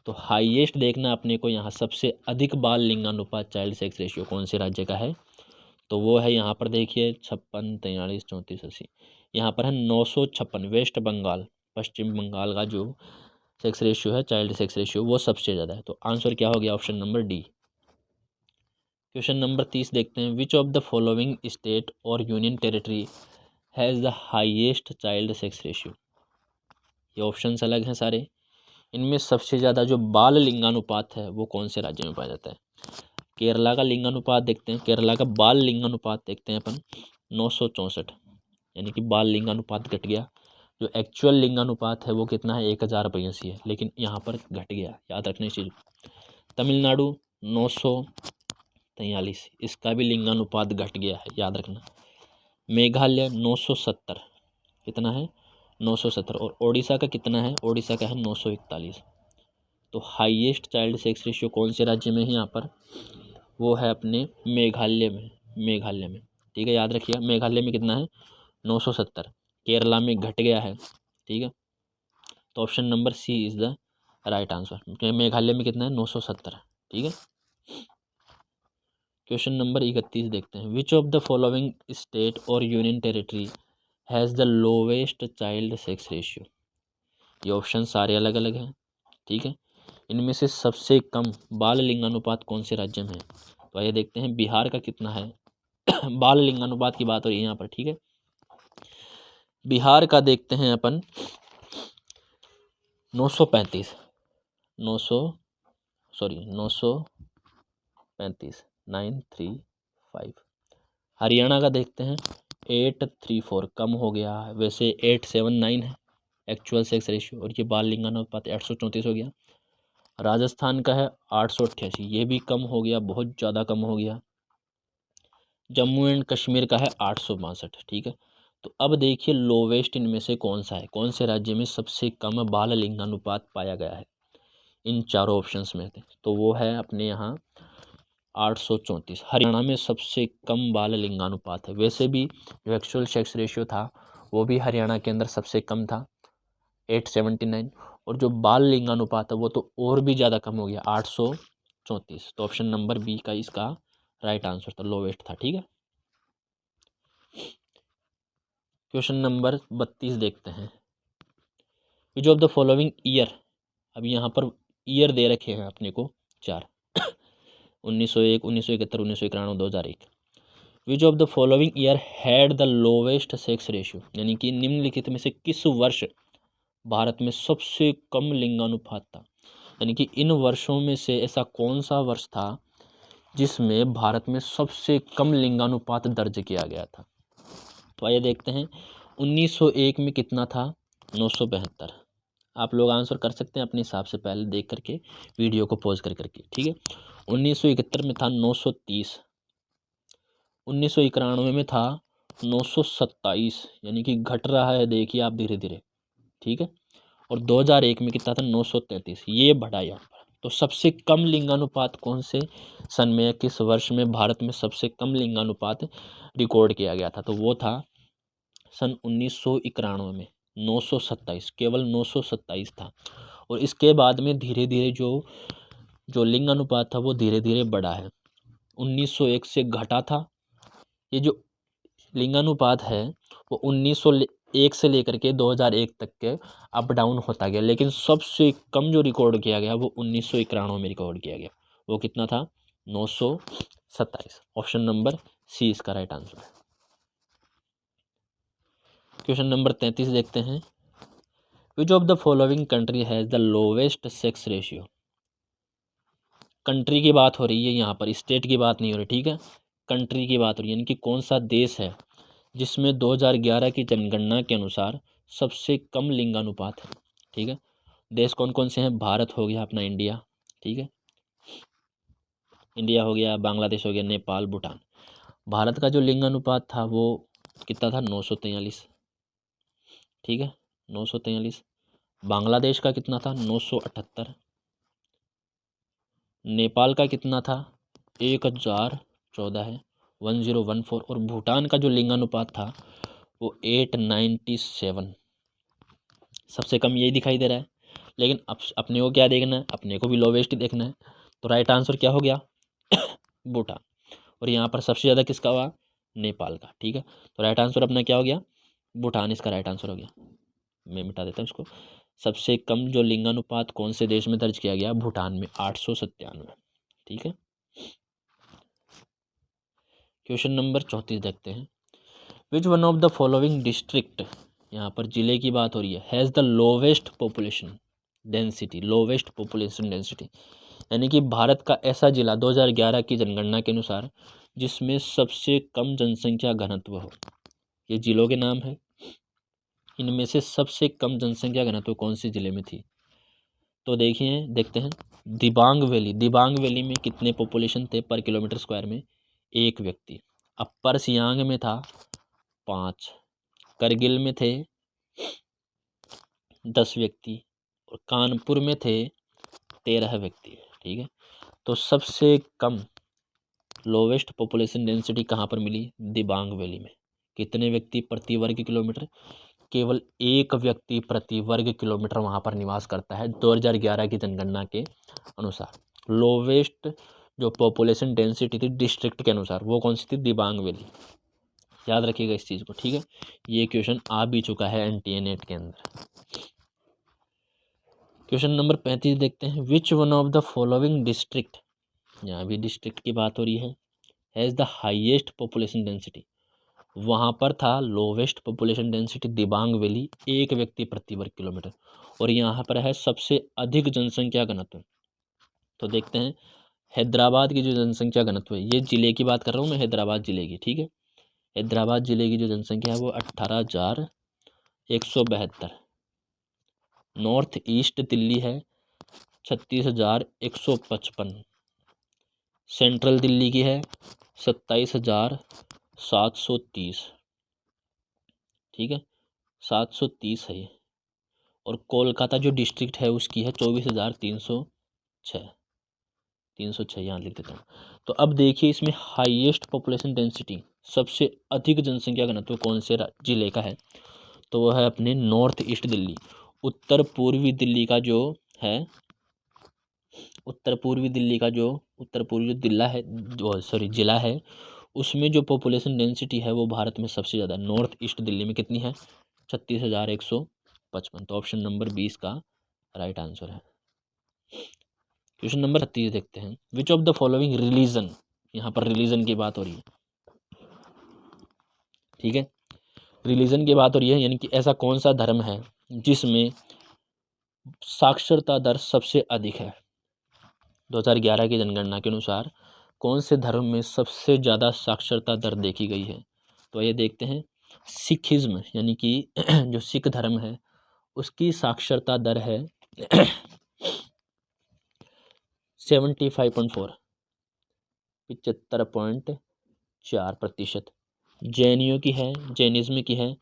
तो हाईएस्ट देखना अपने को यहाँ, सबसे अधिक बाल लिंगानुपात चाइल्ड सेक्स रेशियो कौन से राज्य का है। तो वो है यहाँ पर देखिए 56, 43, 34, 80। यहाँ पर है 956, वेस्ट बंगाल, पश्चिम बंगाल का जो सेक्स रेशियो है, चाइल्ड सेक्स रेशियो, वो सबसे ज़्यादा है। तो आंसर क्या हो गया, option number D. Question number 30 देखते हैं, which of the following state or union territory has the highest child sex ratio. ये ऑप्शंस अलग हैं सारे। इनमें सबसे ज़्यादा जो बाल लिंगानुपात है वो कौन से राज्य में पाया जाता है। केरला का लिंगानुपात देखते हैं, केरला का बाल लिंगानुपात देखते हैं अपन 964, यानी कि बाल लिंगानुपात घट गया। जो एक्चुअल लिंगानुपात है वो कितना है 1082 है, लेकिन यहाँ पर घट गया, याद रखने चीज़। तमिलनाडु 943, इसका भी लिंगानुपात घट गया है, याद रखना। मेघालय 970, कितना है 970। और ओडिशा का कितना है, ओडिशा का है 941। तो हाईएस्ट चाइल्ड सेक्स रेशियो कौन से राज्य में है यहाँ पर, वो है अपने मेघालय में, मेघालय में, ठीक है, याद रखिएगा। मेघालय में कितना है 970, केरला में घट गया है, ठीक है। तो option number C is the right answer. Meghalaya में कितना है, 970, ठीक है। क्वेश्चन नंबर 31 देखते हैं, which of the following state or union territory has the lowest child sex ratio. ये ऑप्शन सारे अलग अलग हैं, ठीक है। इनमें से सबसे कम बाल लिंगानुपात कौन से राज्य में है? तो आइए देखते हैं बिहार का कितना है। बाल लिंगानुपात की बात हो रही है यहाँ पर, ठीक है। बिहार का देखते हैं अपन 935 935। हरियाणा का देखते हैं 834, कम हो गया है, वैसे 879 है एक्चुअल सेक्स रेशियो, और ये बाल लिंगानुपात 834 हो गया। राजस्थान का है 888, ये भी कम हो गया, बहुत ज़्यादा कम हो गया। जम्मू एंड कश्मीर का है 862, ठीक है। तो अब देखिए लोवेस्ट इनमें से कौन सा है, कौन से राज्य में सबसे कम बाल लिंगानुपात पाया गया है इन चारों ऑप्शंस में थे। तो वो है अपने यहाँ 834। हरियाणा में सबसे कम बाल लिंगानुपात है। वैसे भी जो एक्चुअल सेक्स रेशियो था वो भी हरियाणा के अंदर सबसे कम था 879, और जो बाल लिंगानुपात है वो तो और भी ज़्यादा कम हो गया 834। तो ऑप्शन नंबर बी का इसका राइट आंसर था, लोवेस्ट था, ठीक है। क्वेश्चन नंबर 32 देखते हैं, which of the following year. अब यहाँ पर ईयर दे रखे हैं अपने को 4, 1901, 1971, 1991, 2001। विच of the following year had the lowest sex ratio, यानी कि निम्नलिखित में से किस वर्ष भारत में सबसे कम लिंगानुपात था। यानी कि इन वर्षों में से ऐसा कौन सा वर्ष था जिसमें भारत में सबसे कम लिंगानुपात दर्ज किया गया था। तो आइए देखते हैं 1901 में कितना था, 972। आप लोग आंसर कर सकते हैं अपने हिसाब से, पहले देख करके वीडियो को पॉज कर करके, ठीक है। 1971 में था 930, 1991 में था 927, यानी कि घट रहा है, देखिए आप धीरे धीरे, ठीक है। और 2001 में कितना था, 933, ये बढ़ा यहाँ पर। तो सबसे कम लिंगानुपात कौन से सन में, किस वर्ष में भारत में सबसे कम लिंगानुपात रिकॉर्ड किया गया था, तो वो था सन 1991 में 927, केवल 927 था। और इसके बाद में धीरे धीरे जो लिंगानुपात था वो धीरे धीरे बढ़ा है, 1901 से घटा था। ये जो लिंगानुपात है वो 1901 से लेकर के 2001 तक के अप डाउन होता गया, लेकिन सबसे कम जो रिकॉर्ड किया गया वो 1991 में रिकॉर्ड किया गया, वो कितना था, 927। ऑप्शन नंबर सी इसका राइट आंसर है। क्वेश्चन नंबर 33 देखते हैं, which of the following country has the lowest sex ratio. Country की बात हो रही है यहाँ पर, स्टेट की बात नहीं हो रही, ठीक है। कंट्री की बात हो रही है, यानी कि कौन सा देश है जिसमें 2011 की जनगणना के अनुसार सबसे कम लिंगानुपात है, ठीक है। देश कौन कौन से हैं, भारत हो गया अपना, इंडिया, ठीक है, इंडिया हो गया, बांग्लादेश हो गया, नेपाल, भूटान। भारत का जो लिंगानुपात था वो कितना था, 943, ठीक है, 943। बांग्लादेश का कितना था, 978। नेपाल का कितना था, 1014 है, 1014। और भूटान का जो लिंगानुपात था वो 897, सबसे कम यही दिखाई दे रहा है। लेकिन अपने को क्या देखना है, अपने को भी लोवेस्ट देखना है। तो राइट आंसर क्या हो गया, भूटान। और यहाँ पर सबसे ज़्यादा किसका हुआ, नेपाल का, ठीक है। तो राइट आंसर अपना क्या हो गया, भूटान इसका राइट आंसर हो गया। मैं मिटा देता हूँ इसको। सबसे कम जो लिंगानुपात कौन से देश में दर्ज किया गया, भूटान में, 897, ठीक है। क्वेश्चन नंबर 34 देखते हैं, which one of the following district, यहाँ पर जिले की बात हो रही है, has the lowest population density, lowest population density, यानी कि भारत का ऐसा जिला 2011 की जनगणना के अनुसार जिसमें सबसे कम जनसंख्या घनत्व हो। ये जिलों के नाम है, इनमें से सबसे कम जनसंख्या घनत्व कौन से जिले में थी। तो देखिए देखते हैं, दिबांग वैली, दिबांग वैली में कितने पॉपुलेशन थे पर किलोमीटर स्क्वायर में, 1 व्यक्ति। अपर सियांग में था 5, करगिल में थे 10 व्यक्ति, और कानपुर में थे 13 व्यक्ति, ठीक है। तो सबसे कम लोवेस्ट पॉपुलेशन डेंसिटी कहाँ पर मिली, दिबांग वैली में। कितने व्यक्ति प्रति वर्ग किलोमीटर, केवल एक व्यक्ति प्रति वर्ग किलोमीटर वहाँ पर निवास करता है 2011 की जनगणना के अनुसार। लोवेस्ट जो पॉपुलेशन डेंसिटी थी डिस्ट्रिक्ट के अनुसार वो कौन सी थी, दिबांग वैली। याद रखिएगा इस चीज़ को, ठीक है। ये क्वेश्चन आ भी चुका है एनटीए नेट के अंदर। क्वेश्चन नंबर 35 देखते हैं। Which one of the following district, यहाँ भी डिस्ट्रिक्ट की बात हो रही है, has the highest population density. वहाँ पर था lowest population density Dibang valley, एक व्यक्ति प्रति वर्ग किलोमीटर, और यहाँ पर है सबसे अधिक जनसंख्या घनत्व। तो देखते हैं हैदराबाद की जो जनसंख्या घनत्व है, ये ज़िले की बात कर रहा हूँ मैं, हैदराबाद ज़िले की, ठीक है। हैदराबाद ज़िले की जो जनसंख्या है वो 18,172। नॉर्थ ईस्ट दिल्ली है 36,155। सेंट्रल दिल्ली की है 27,730, ठीक है, 730 है ये। और कोलकाता जो डिस्ट्रिक्ट है उसकी है 24,306, 306 यहाँ लिख देता हूँ। तो अब देखिए इसमें हाईएस्ट पॉपुलेशन डेंसिटी, सबसे अधिक जनसंख्या घनत्व कौन से जिले का है, तो वो है अपने नॉर्थ ईस्ट दिल्ली। उत्तर पूर्वी दिल्ली का जो है, उत्तर पूर्वी जिला है, जिला है, उसमें जो पॉपुलेशन डेंसिटी है वो भारत में सबसे ज़्यादा नॉर्थ ईस्ट दिल्ली में कितनी है, 36,155। तो ऑप्शन नंबर 20 का राइट आंसर है। क्वेश्चन नंबर 36 देखते हैं। Which of the following religion, यहाँ पर रिलीजन की बात हो रही है, ठीक है, रिलीजन की बात हो रही है, यानी कि ऐसा कौन सा धर्म है जिसमें साक्षरता दर सबसे अधिक है। 2011 की जनगणना के अनुसार कौन से धर्म में सबसे ज़्यादा साक्षरता दर देखी गई है, तो ये देखते हैं। सिखिज्म यानी कि जो सिख धर्म है उसकी साक्षरता दर है 75.4, 75.4%। जैनियों की है, जैनिज्म की है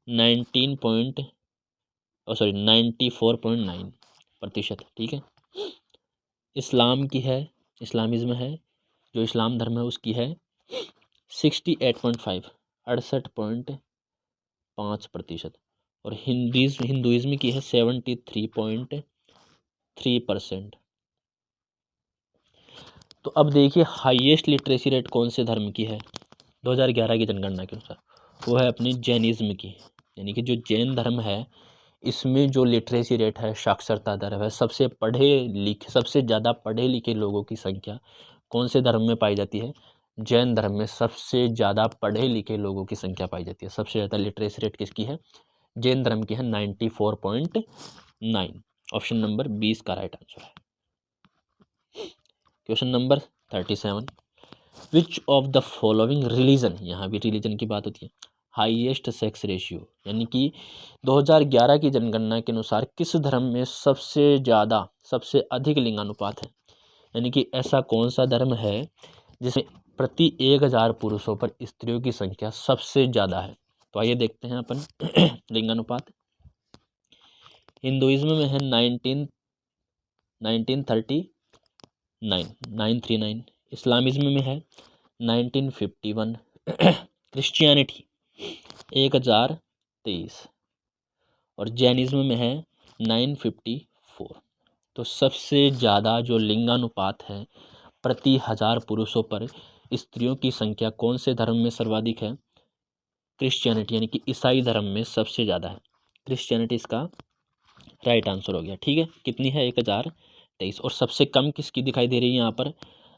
94.9%, ठीक है। इस्लाम की है, इस्लामिज्म है, जो इस्लाम धर्म है उसकी है 68.5, 68.5%। और हिंदुइज्म की है 73.3%। तो अब देखिए हाईएस्ट लिटरेसी रेट कौन से धर्म की है 2011 की जनगणना के अनुसार, वो है अपनी जैनिज्म की। यानी कि जो जैन धर्म है इसमें जो लिटरेसी रेट है, साक्षरता दर है, सबसे ज़्यादा पढ़े लिखे लोगों की संख्या कौन से धर्म में पाई जाती है, जैन धर्म में सबसे ज़्यादा पढ़े लिखे लोगों की संख्या पाई जाती है। सबसे ज़्यादा लिटरेसी रेट किसकी है, जैन धर्म की है 94.9। ऑप्शन नंबर 20 का राइट आंसर है। Question number 37। Which of the following religion, यहाँ भी रिलीजन की बात होती है, हाईएस्ट सेक्स रेशियो, यानी कि 2011 की जनगणना के अनुसार किस धर्म में सबसे अधिक लिंगानुपात है। यानी कि ऐसा कौन सा धर्म है जिसमें प्रति 1000 पुरुषों पर स्त्रियों की संख्या सबसे ज़्यादा है। तो आइए देखते हैं अपन लिंगानुपात। हिंदुइज्म में है 939, इस्लामिज्म में है 1951, क्रिश्चियनिटी 1023 और जैनिज्म में है 954। तो सबसे ज़्यादा जो लिंगानुपात है प्रति 1000 पुरुषों पर स्त्रियों की संख्या कौन से धर्म में सर्वाधिक है, क्रिश्चियनिटी यानी कि ईसाई धर्म में सबसे ज़्यादा है। क्रिश्चियनिटी इसका राइट आंसर हो गया, ठीक है। कितनी है, 1023। और सबसे कम किसकी दिखाई दे रही है यहाँ पर,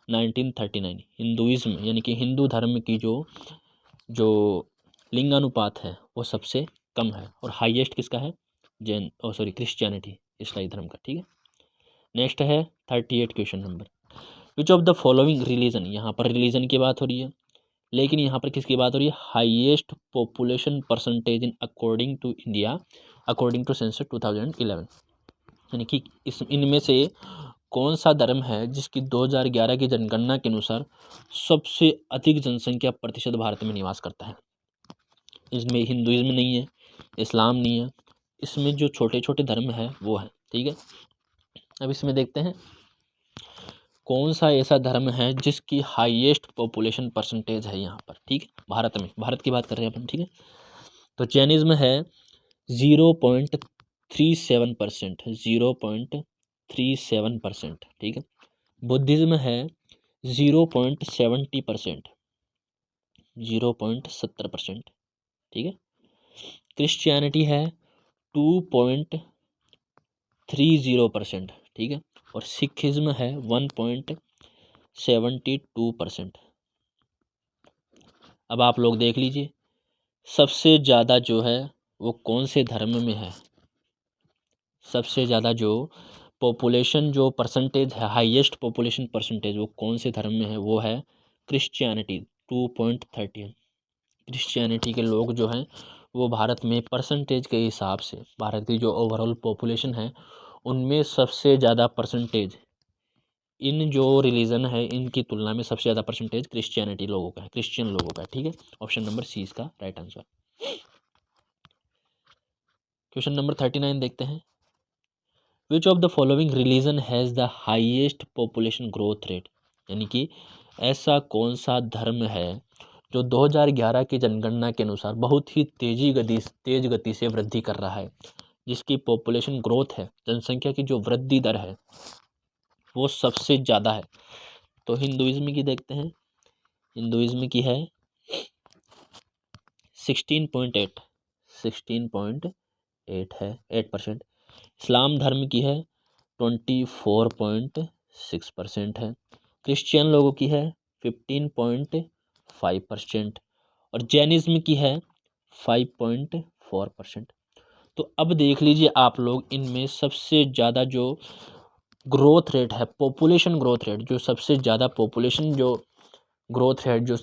1939। हिंदुइज्म यानी कि हिंदू धर्म की जो लिंगानुपात है वो सबसे कम है, और हाईएस्ट किसका है, क्रिश्चियनिटी, ईसाई धर्म का, ठीक है। नेक्स्ट है 38 question number. Which of the following religion, यहाँ पर रिलीजन की बात हो रही है, लेकिन यहाँ पर किसकी बात हो रही है, highest population percentage in according to India according to census 2011। यानी कि इनमें से कौन सा धर्म है जिसकी 2011 की जनगणना के अनुसार सबसे अधिक जनसंख्या प्रतिशत भारत में निवास करता है। इसमें हिंदुइज्म नहीं है, इस्लाम नहीं है, इसमें जो छोटे छोटे धर्म है वो है, ठीक है। अब इसमें देखते हैं कौन सा ऐसा धर्म है जिसकी हाईएस्ट पॉपुलेशन परसेंटेज है यहाँ पर, ठीक है, भारत में, भारत की बात कर रहे हैं अपन, ठीक है। तो जैनिज्म है 0.37%, 0.37%, ठीक है। बुद्धिज्म है 0.70%, 0.70%, ठीक है। क्रिश्चियनिटी है 2.30%, ठीक है। और सिखिज्म है 1.72%। अब आप लोग देख लीजिए सबसे ज़्यादा जो है वो कौन से धर्म में है। सबसे ज़्यादा जो पॉपुलेशन जो परसेंटेज है, हाईएस्ट पॉपुलेशन परसेंटेज वो कौन से धर्म में है, वो है क्रिश्चियनिटी 2.13। क्रिश्चियनिटी के लोग जो हैं वो भारत में परसेंटेज के हिसाब से, भारत की जो ओवरऑल पॉपुलेशन है उनमें सबसे ज़्यादा परसेंटेज इन जो रिलीजन है इनकी तुलना में सबसे ज़्यादा परसेंटेज क्रिश्चियनिटी लोगों का है, क्रिश्चियन लोगों का है, ठीक है। ऑप्शन नंबर सी इसका राइट आंसर। क्वेश्चन नंबर 39 देखते हैं। Which of the following religion has the highest population growth rate, यानी कि ऐसा कौन सा धर्म है जो 2011 की जनगणना के अनुसार बहुत ही तेज गति से वृद्धि कर रहा है, जिसकी पॉपुलेशन ग्रोथ है, जनसंख्या की जो वृद्धि दर है वो सबसे ज़्यादा है। तो हिंदुइज्म की देखते हैं। हिंदुइज्म की है 16.8, 16.8 है, 8%। इस्लाम धर्म की है 24.6% है। क्रिश्चियन लोगों की है 15.5% और जैनिज्म की है 5.4%। तो अब देख लीजिए आप लोग इनमें सबसे ज़्यादा जो ग्रोथ रेट है, पॉपुलेशन ग्रोथ रेट, जो सबसे ज़्यादा पॉपुलेशन जो ग्रोथ रेट जो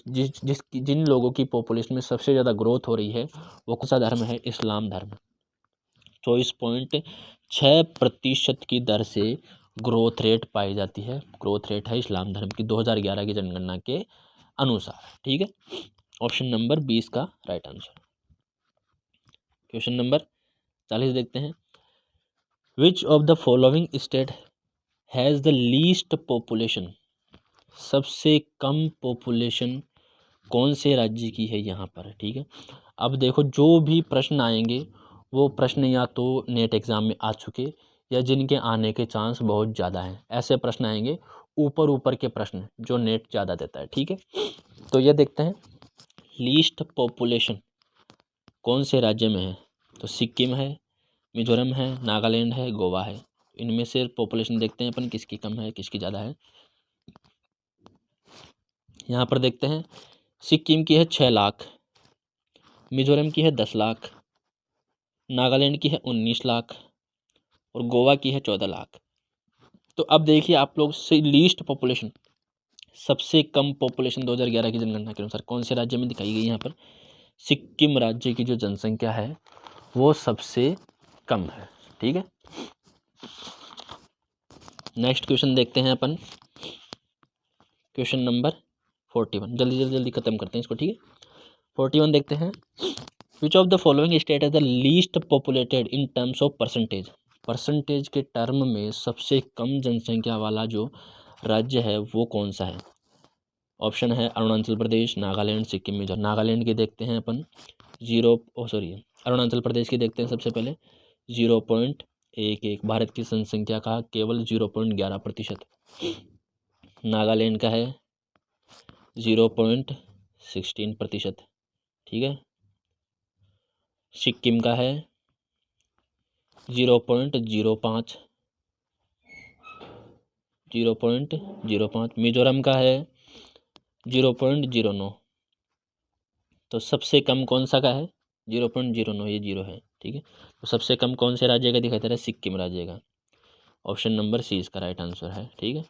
जिन लोगों की पॉपुलेशन में सबसे ज़्यादा ग्रोथ हो रही है वो कौन सा धर्म है, इस्लाम धर्म। 24.6% की दर से ग्रोथ रेट पाई जाती है, ग्रोथ रेट है इस्लाम धर्म की 2011 की जनगणना के अनुसार, ठीक है। ऑप्शन नंबर 20 का राइट आंसर। क्वेश्चन नंबर 40 देखते हैं। Which of the following state has the least population, सबसे कम पॉपुलेशन कौन से राज्य की है यहाँ पर, ठीक है। अब देखो जो भी प्रश्न आएंगे वो प्रश्न या तो नेट एग्ज़ाम में आ चुके या जिनके आने के चांस बहुत ज़्यादा हैं, ऐसे प्रश्न आएंगे ऊपर के प्रश्न जो नेट ज़्यादा देता है, ठीक है। तो ये देखते हैं लीस्ट पॉपुलेशन कौन से राज्य में है। तो सिक्किम है, मिजोरम है, नागालैंड है, गोवा है। इनमें से पॉपुलेशन देखते हैं अपन किसकी कम है किसकी ज़्यादा है। यहाँ पर देखते हैं सिक्किम की है 6 लाख, मिजोरम की है 10 लाख, नागालैंड की है 19 लाख और गोवा की है 14 लाख। तो अब देखिए आप लोग से लीस्ट पॉपुलेशन, सबसे कम पॉपुलेशन 2011 की जनगणना के अनुसार कौन से राज्य में दिखाई गई। यहाँ पर सिक्किम राज्य की जो जनसंख्या है वो सबसे कम है, ठीक है। नेक्स्ट क्वेश्चन देखते हैं अपन, क्वेश्चन नंबर 41। जल्दी खत्म करते हैं इसको, ठीक है। 41 देखते हैं। Which of the following state is the least populated in terms of percentage, percentage के टर्म में सबसे कम जनसंख्या वाला जो राज्य है वो कौन सा है। ऑप्शन है अरुणाचल प्रदेश, नागालैंड, सिक्किम, मिजोरम। नागालैंड की देखते हैं अपन अरुणाचल प्रदेश की देखते हैं सबसे पहले 0.11, भारत की जनसंख्या का केवल 0.11%। नागालैंड का है 0.16%, ठीक है। सिक्किम का है 0.05, 0.05। मिजोरम का है 0.09। तो सबसे कम कौन सा का है 0.09, ये 0 है, ठीक है। तो सबसे कम कौन से राज्य का दिखाई दे रहा है, सिक्किम राज्य का। ऑप्शन नंबर सी इसका राइट आंसर है, ठीक है।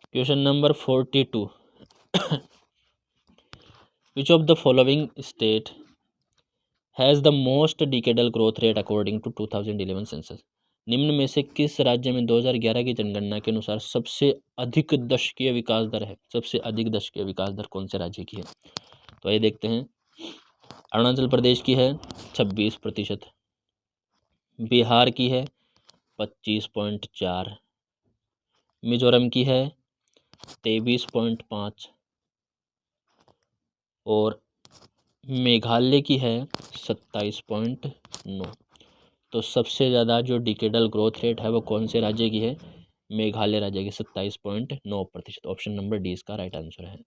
Question number 42। Which of the following state has the most decadal growth rate according to 2011 census, निम्न में से किस राज्य में 2011 की जनगणना के अनुसार सबसे अधिक दशकीय विकास दर है, सबसे अधिक दशकीय विकास दर कौन से राज्य की है। तो ये देखते हैं अरुणाचल प्रदेश की है 26%, बिहार की है 25.4, मिजोरम की है 23.5 और मेघालय की है 27.9। तो सबसे ज़्यादा जो डिकेडल ग्रोथ रेट है वो कौन से राज्य की है? मेघालय राज्य की 27.9%। ऑप्शन नंबर डी इसका राइट आंसर है।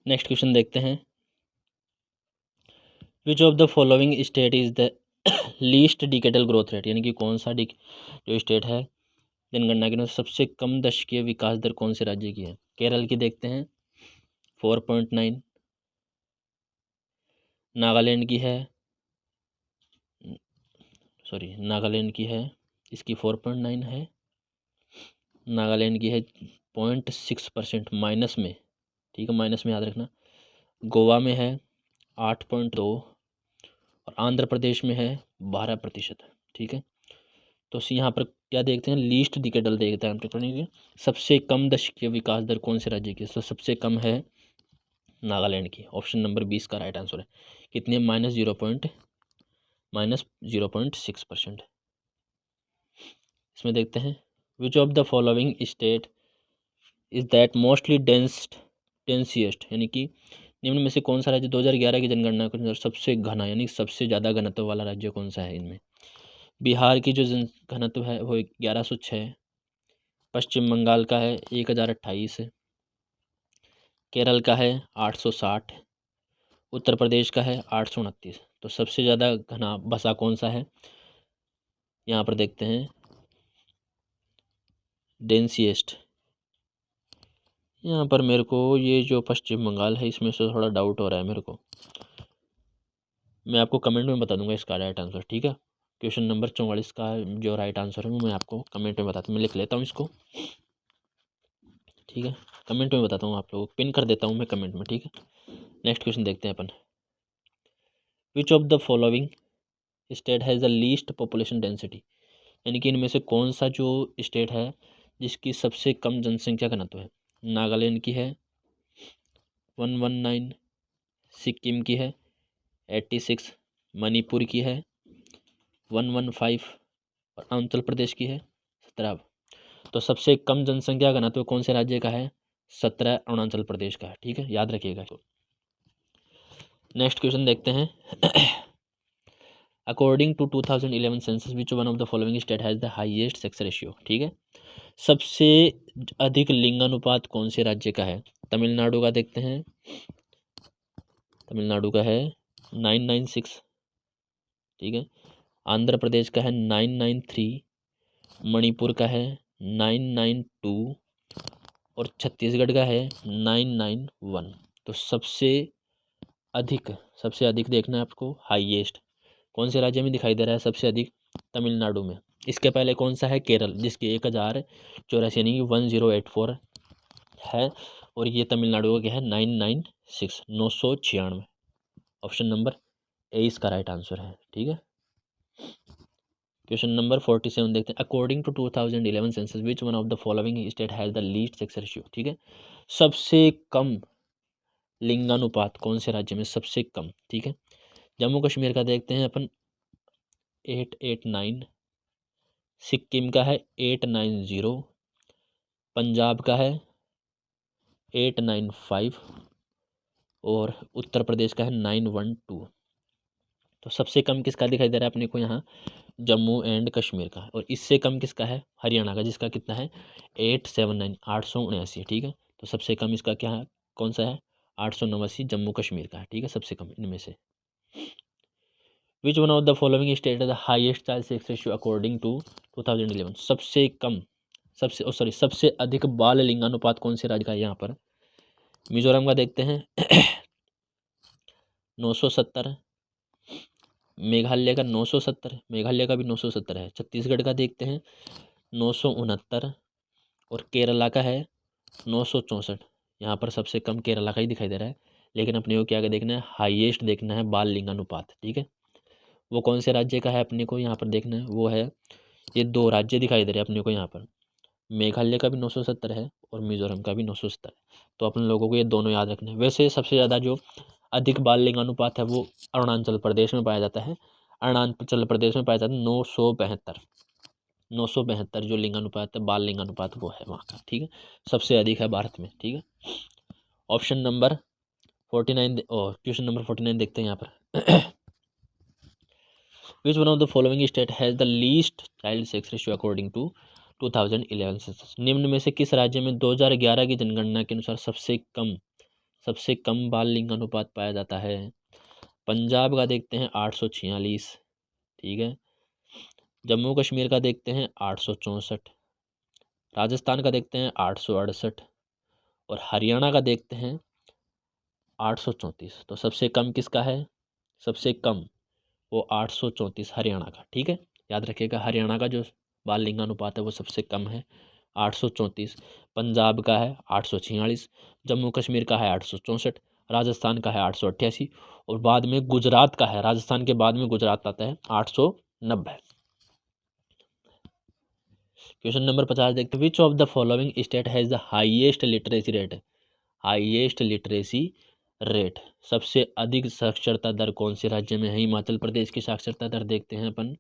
नेक्स्ट क्वेश्चन देखते हैं। Which of the following state is the least decadal growth rate, यानी कि कौन सा जो स्टेट है जनगणना के अनुसार सबसे कम दशकीय विकास दर कौन से राज्य की है? केरल की देखते हैं 4.9, नागालैंड की है नागालैंड की है इसकी 4.9 है, नागालैंड की है 0.6% माइनस में, ठीक है, माइनस में याद रखना। गोवा में है 8.2 और आंध्र प्रदेश में है 12%, ठीक है। तो यहाँ पर क्या देखते हैं? लीस्ट डिकेडल देखते हैं हम, सबसे कम दशकीय विकास दर कौन से राज्य की? तो सबसे कम है नागालैंड की। ऑप्शन नंबर 20 का राइट आंसर है। कितने? -0.6%। इसमें देखते हैं which of the following state is that mostly densiest, यानी कि निम्न में से कौन सा राज्य 2011 की जनगणना के अनुसार सबसे घना, यानी सबसे ज़्यादा घनत्व वाला राज्य कौन सा है? इनमें बिहार की जो घनत्व है वो 1106, पश्चिम बंगाल का है 1028, केरल का है 860, उत्तर प्रदेश का है 829। तो सबसे ज़्यादा घना बसा कौन सा है? यहाँ पर देखते हैं डेंसिएस्ट। यहाँ पर मेरे को ये जो पश्चिम बंगाल है इसमें से थोड़ा डाउट हो रहा है मेरे को। मैं आपको कमेंट में बता दूंगा इसका राइट आंसर, ठीक है। क्वेश्चन नंबर 44 का जो राइट आंसर है वो मैं आपको कमेंट में बताता हूँ। मैं लिख लेता हूँ इसको, ठीक है। कमेंट में बताता हूँ, आप लोगों को पिन कर देता हूँ मैं कमेंट में, ठीक है। नेक्स्ट क्वेश्चन देखते हैं अपन। Which of the following state has the least population density, यानी कि इनमें से कौन सा जो स्टेट है जिसकी सबसे कम जनसंख्या घनत्व है? नागालैंड की है 119, सिक्किम की है 86, मणिपुर की है 115 और अरुणाचल प्रदेश की है 17। तो सबसे कम जनसंख्या घनत्व कौन से राज्य का है? 17 अरुणाचल प्रदेश का है, ठीक है, याद रखिएगा। नेक्स्ट क्वेश्चन देखते हैं। According to 2011 census which one of the following state has the highest sex ratio, ठीक है। सबसे अधिक लिंगानुपात कौन से राज्य का है? तमिलनाडु का देखते हैं, तमिलनाडु का है 996, ठीक है। आंध्र प्रदेश का है 993, मणिपुर का है 992 और छत्तीसगढ़ का है 991। तो सबसे अधिक देखना है आपको, हाईएस्ट कौन से राज्य में दिखाई दे रहा है? सबसे अधिक तमिलनाडु में। इसके पहले कौन सा है? केरल, जिसकी 1084 यानी कि 1084 है, और ये तमिलनाडु का क्या है? 996, 996। ऑप्शन नंबर ए इसका राइट आंसर है, ठीक है। क्वेश्चन नंबर 47 देखते हैं। According to 2011 census which one of the following state has the least sex ratio, ठीक है। सबसे कम लिंगानुपात कौन से राज्य में? सबसे कम, ठीक है। जम्मू कश्मीर का देखते हैं अपन 889, सिक्किम का है 890, पंजाब का है 895 और उत्तर प्रदेश का है 912। तो सबसे कम किसका दिखाई दे रहा है अपने को यहाँ? जम्मू एंड कश्मीर का। और इससे कम किसका है? हरियाणा का, जिसका कितना है? 879, 879, ठीक है। तो सबसे कम इसका क्या है? कौन सा है? 889 जम्मू कश्मीर का है, ठीक है, सबसे कम इनमें से। Which one of the following state has the highest child sex ratio according to 2011? सबसे कम, सबसे अधिक बाल लिंगानुपात कौन से राज्य का है यहाँ पर? मिजोरम का देखते हैं 970, मेघालय का 970, मेघालय का भी 970 है। छत्तीसगढ़ का देखते हैं 969 और केरला का है 964। यहाँ पर सबसे कम केरला का ही दिखाई दे रहा है, लेकिन अपने को क्या देखना है? हाईएस्ट देखना है बाल लिंगानुपात, ठीक है। वो कौन से राज्य का है अपने को यहाँ पर देखना है? वो है, ये दो राज्य दिखाई दे रहे हैं अपने को यहाँ पर, मेघालय का भी 970 है और मिजोरम का भी 970 है। तो अपन लोगों को ये दोनों याद रखने हैं। वैसे सबसे ज़्यादा जो अधिक बाल लिंगानुपात है वो अरुणाचल प्रदेश में पाया जाता है। अरुणाचल प्रदेश में पाया जाता है 972, 972 जो लिंगानुपात है, बाल लिंगानुपात वो है वहाँ का, ठीक है, सबसे अधिक है भारत में, ठीक है। ऑप्शन नंबर 49 और क्वेश्चन नंबर 49 देखते हैं यहाँ पर। Which one of the following state has the least child sex ratio according to 2011 census. निम्न में से किस राज्य में 2011 की जनगणना के अनुसार सबसे कम बाल लिंगानुपात पाया जाता है? पंजाब का देखते हैं 846, ठीक है। जम्मू कश्मीर का देखते हैं 864, राजस्थान का देखते हैं 868 और हरियाणा का देखते हैं 834। तो सबसे कम किसका है? सबसे कम वो 834 हरियाणा का, ठीक है, याद रखिएगा। हरियाणा का जो बाल लिंगानुपात है वो सबसे कम है 834, पंजाब का है 846, जम्मू कश्मीर का है 864, राजस्थान का है 888 और बाद में गुजरात का है, राजस्थान के बाद में गुजरात आता है 890। क्वेश्चन नंबर 50 देखते हैं, which of the following state has the highest literacy rate? Highest literacy rate, सबसे अधिक साक्षरता दर कौन से राज्य में है? हिमाचल प्रदेश की साक्षरता दर देखते हैं अपन।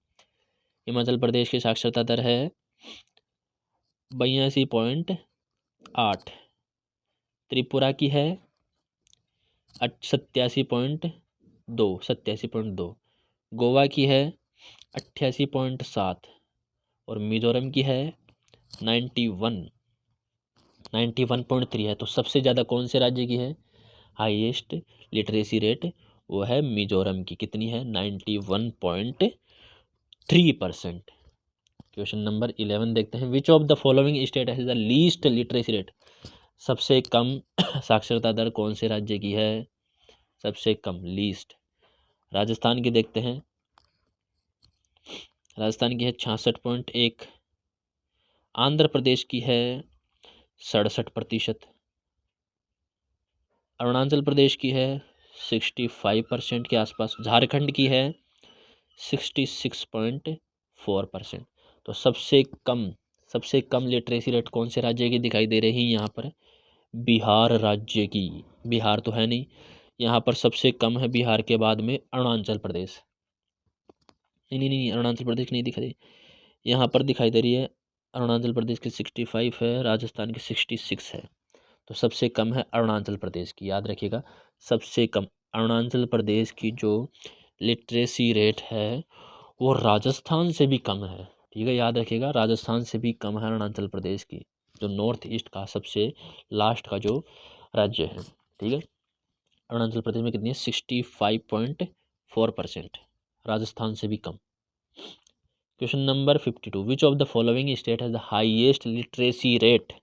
हिमाचल प्रदेश की साक्षरता दर है 82.8, त्रिपुरा की है 87.2, गोवा की है 88.7 और मिजोरम की है 91.3 है। तो सबसे ज़्यादा कौन से राज्य की है हाईएस्ट लिटरेसी रेट? वो है मिजोरम की, कितनी है 91.3%। क्वेश्चन नंबर 11 देखते हैं, which of the following state has the least literacy rate? सबसे कम साक्षरता दर कौन से राज्य की है? सबसे कम, लीस्ट, राजस्थान की देखते हैं, राजस्थान की है 66.1, आंध्र प्रदेश की है 67%, अरुणाचल प्रदेश की है 65% के आसपास, झारखंड की है 66.4%। तो सबसे कम लिटरेसी रेट कौन से राज्य की दिखाई दे रही है यहाँ पर? बिहार राज्य की। बिहार तो है नहीं यहाँ पर, सबसे कम है बिहार के बाद में अरुणाचल प्रदेश। नहीं, अरुणाचल प्रदेश नहीं दिखाई, यहाँ पर दिखाई दे रही है अरुणाचल प्रदेश की 65 है, राजस्थान की 66 है। तो सबसे कम है अरुणाचल प्रदेश की, याद रखिएगा। सबसे कम अरुणाचल प्रदेश की जो लिटरेसी रेट है वो राजस्थान से भी कम है, ठीक है, याद रखिएगा, राजस्थान से भी कम है अरुणाचल प्रदेश की, जो नॉर्थ ईस्ट का सबसे लास्ट का जो राज्य है, ठीक है। अरुणाचल प्रदेश में कितनी है 65.4%, राजस्थान से भी कम। Question number 52, which of the following state has the highest literacy rate?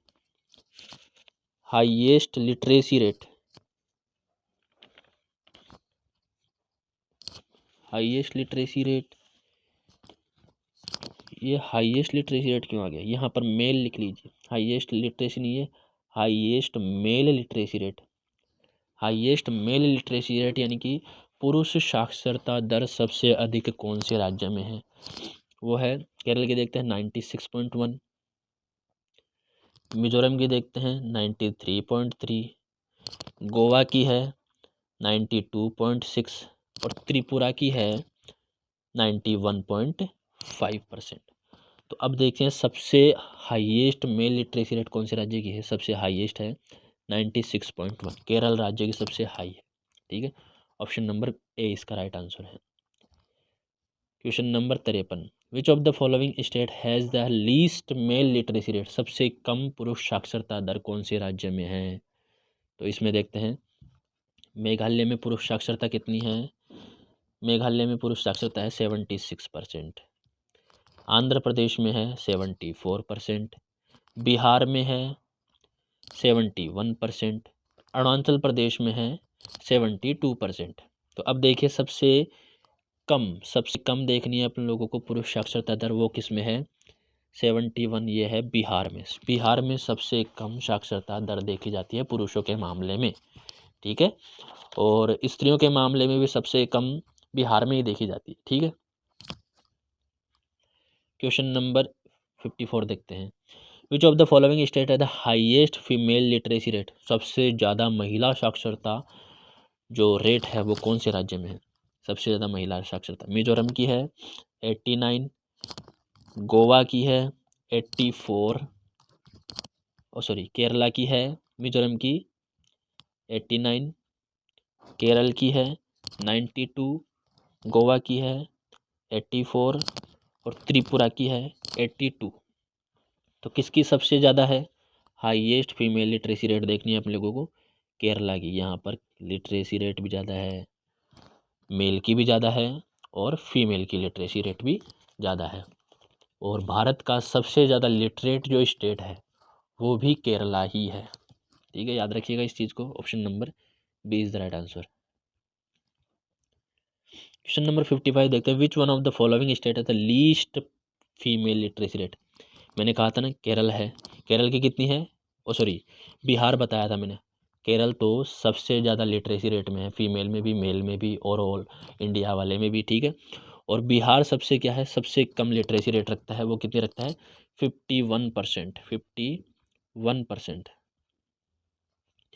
Highest literacy rate, highest literacy rate, ये हाईएस्ट लिटरेसी रेट क्यों आ गया? यहाँ पर मेल लिख लीजिए, हाईएस्ट लिटरेसी नहीं है, highest mail literacy rate. Highest mail literacy rate यानी कि पुरुष साक्षरता दर सबसे अधिक कौन से राज्य में है? वो है केरल के देखते हैं 96.1, मिजोरम की देखते हैं 93.3, गोवा की है 92.6 और त्रिपुरा की है 91.5%। तो अब देखते हैं सबसे हाईएस्ट मेल लिटरेसी रेट कौन से राज्य की है? सबसे हाईएस्ट है 96.1, केरल राज्य की सबसे हाई है, ठीक है। ऑप्शन नंबर ए इसका राइट आंसर है। Question number 53, which of the following state has the least mail literacy rate? सबसे कम पुरुष साक्षरता दर कौन से राज्य में है? तो इसमें देखते हैं, मेघालय में पुरुष साक्षरता कितनी है? मेघालय में पुरुष साक्षरता है 76%, आंध्र प्रदेश में है 74%, बिहार में है 71%, अरुणाचल प्रदेश में है 72%। तो अब देखिए सबसे कम देखनी है अपन लोगों को पुरुष साक्षरता दर, वो किस में है? 71, ये है बिहार में। बिहार में सबसे कम साक्षरता दर देखी जाती है पुरुषों के मामले में, ठीक है, और स्त्रियों के मामले में भी सबसे कम बिहार में ही देखी जाती है, ठीक है। क्वेश्चन नंबर 54 देखते हैं, which of the following state has the highest female literacy rate? सबसे ज़्यादा महिला साक्षरता जो रेट है वो कौन से राज्य में है? सबसे ज़्यादा महिला साक्षरता मिजोरम की है 89, गोवा की है 84, केरला की है, मिजोरम की 89, केरल की है 92, गोवा की है 84 और त्रिपुरा की है 82। तो किसकी सबसे ज़्यादा है हाईएस्ट फीमेल लिटरेसी रेट देखनी है आप लोगों को, केरला की। यहाँ पर लिटरेसी रेट भी ज़्यादा है, मेल की भी ज़्यादा है और फीमेल की लिटरेसी रेट भी ज़्यादा है। और भारत का सबसे ज़्यादा लिटरेट जो स्टेट है वो भी केरला ही है। ठीक है, याद रखिएगा इस चीज़ को। Option number B is the right answer. Question number 55 देखते हैं, which one of the following state has the least female literacy rate. मैंने कहा था ना केरल है, केरल की कितनी है, बिहार बताया था मैंने। केरल तो सबसे ज़्यादा लिटरेसी रेट में है, फीमेल में भी मेल में भी और ऑल इंडिया वाले में भी। ठीक है, और बिहार सबसे क्या है, सबसे कम लिटरेसी रेट रखता है। वो कितनी रखता है 51%, 51%।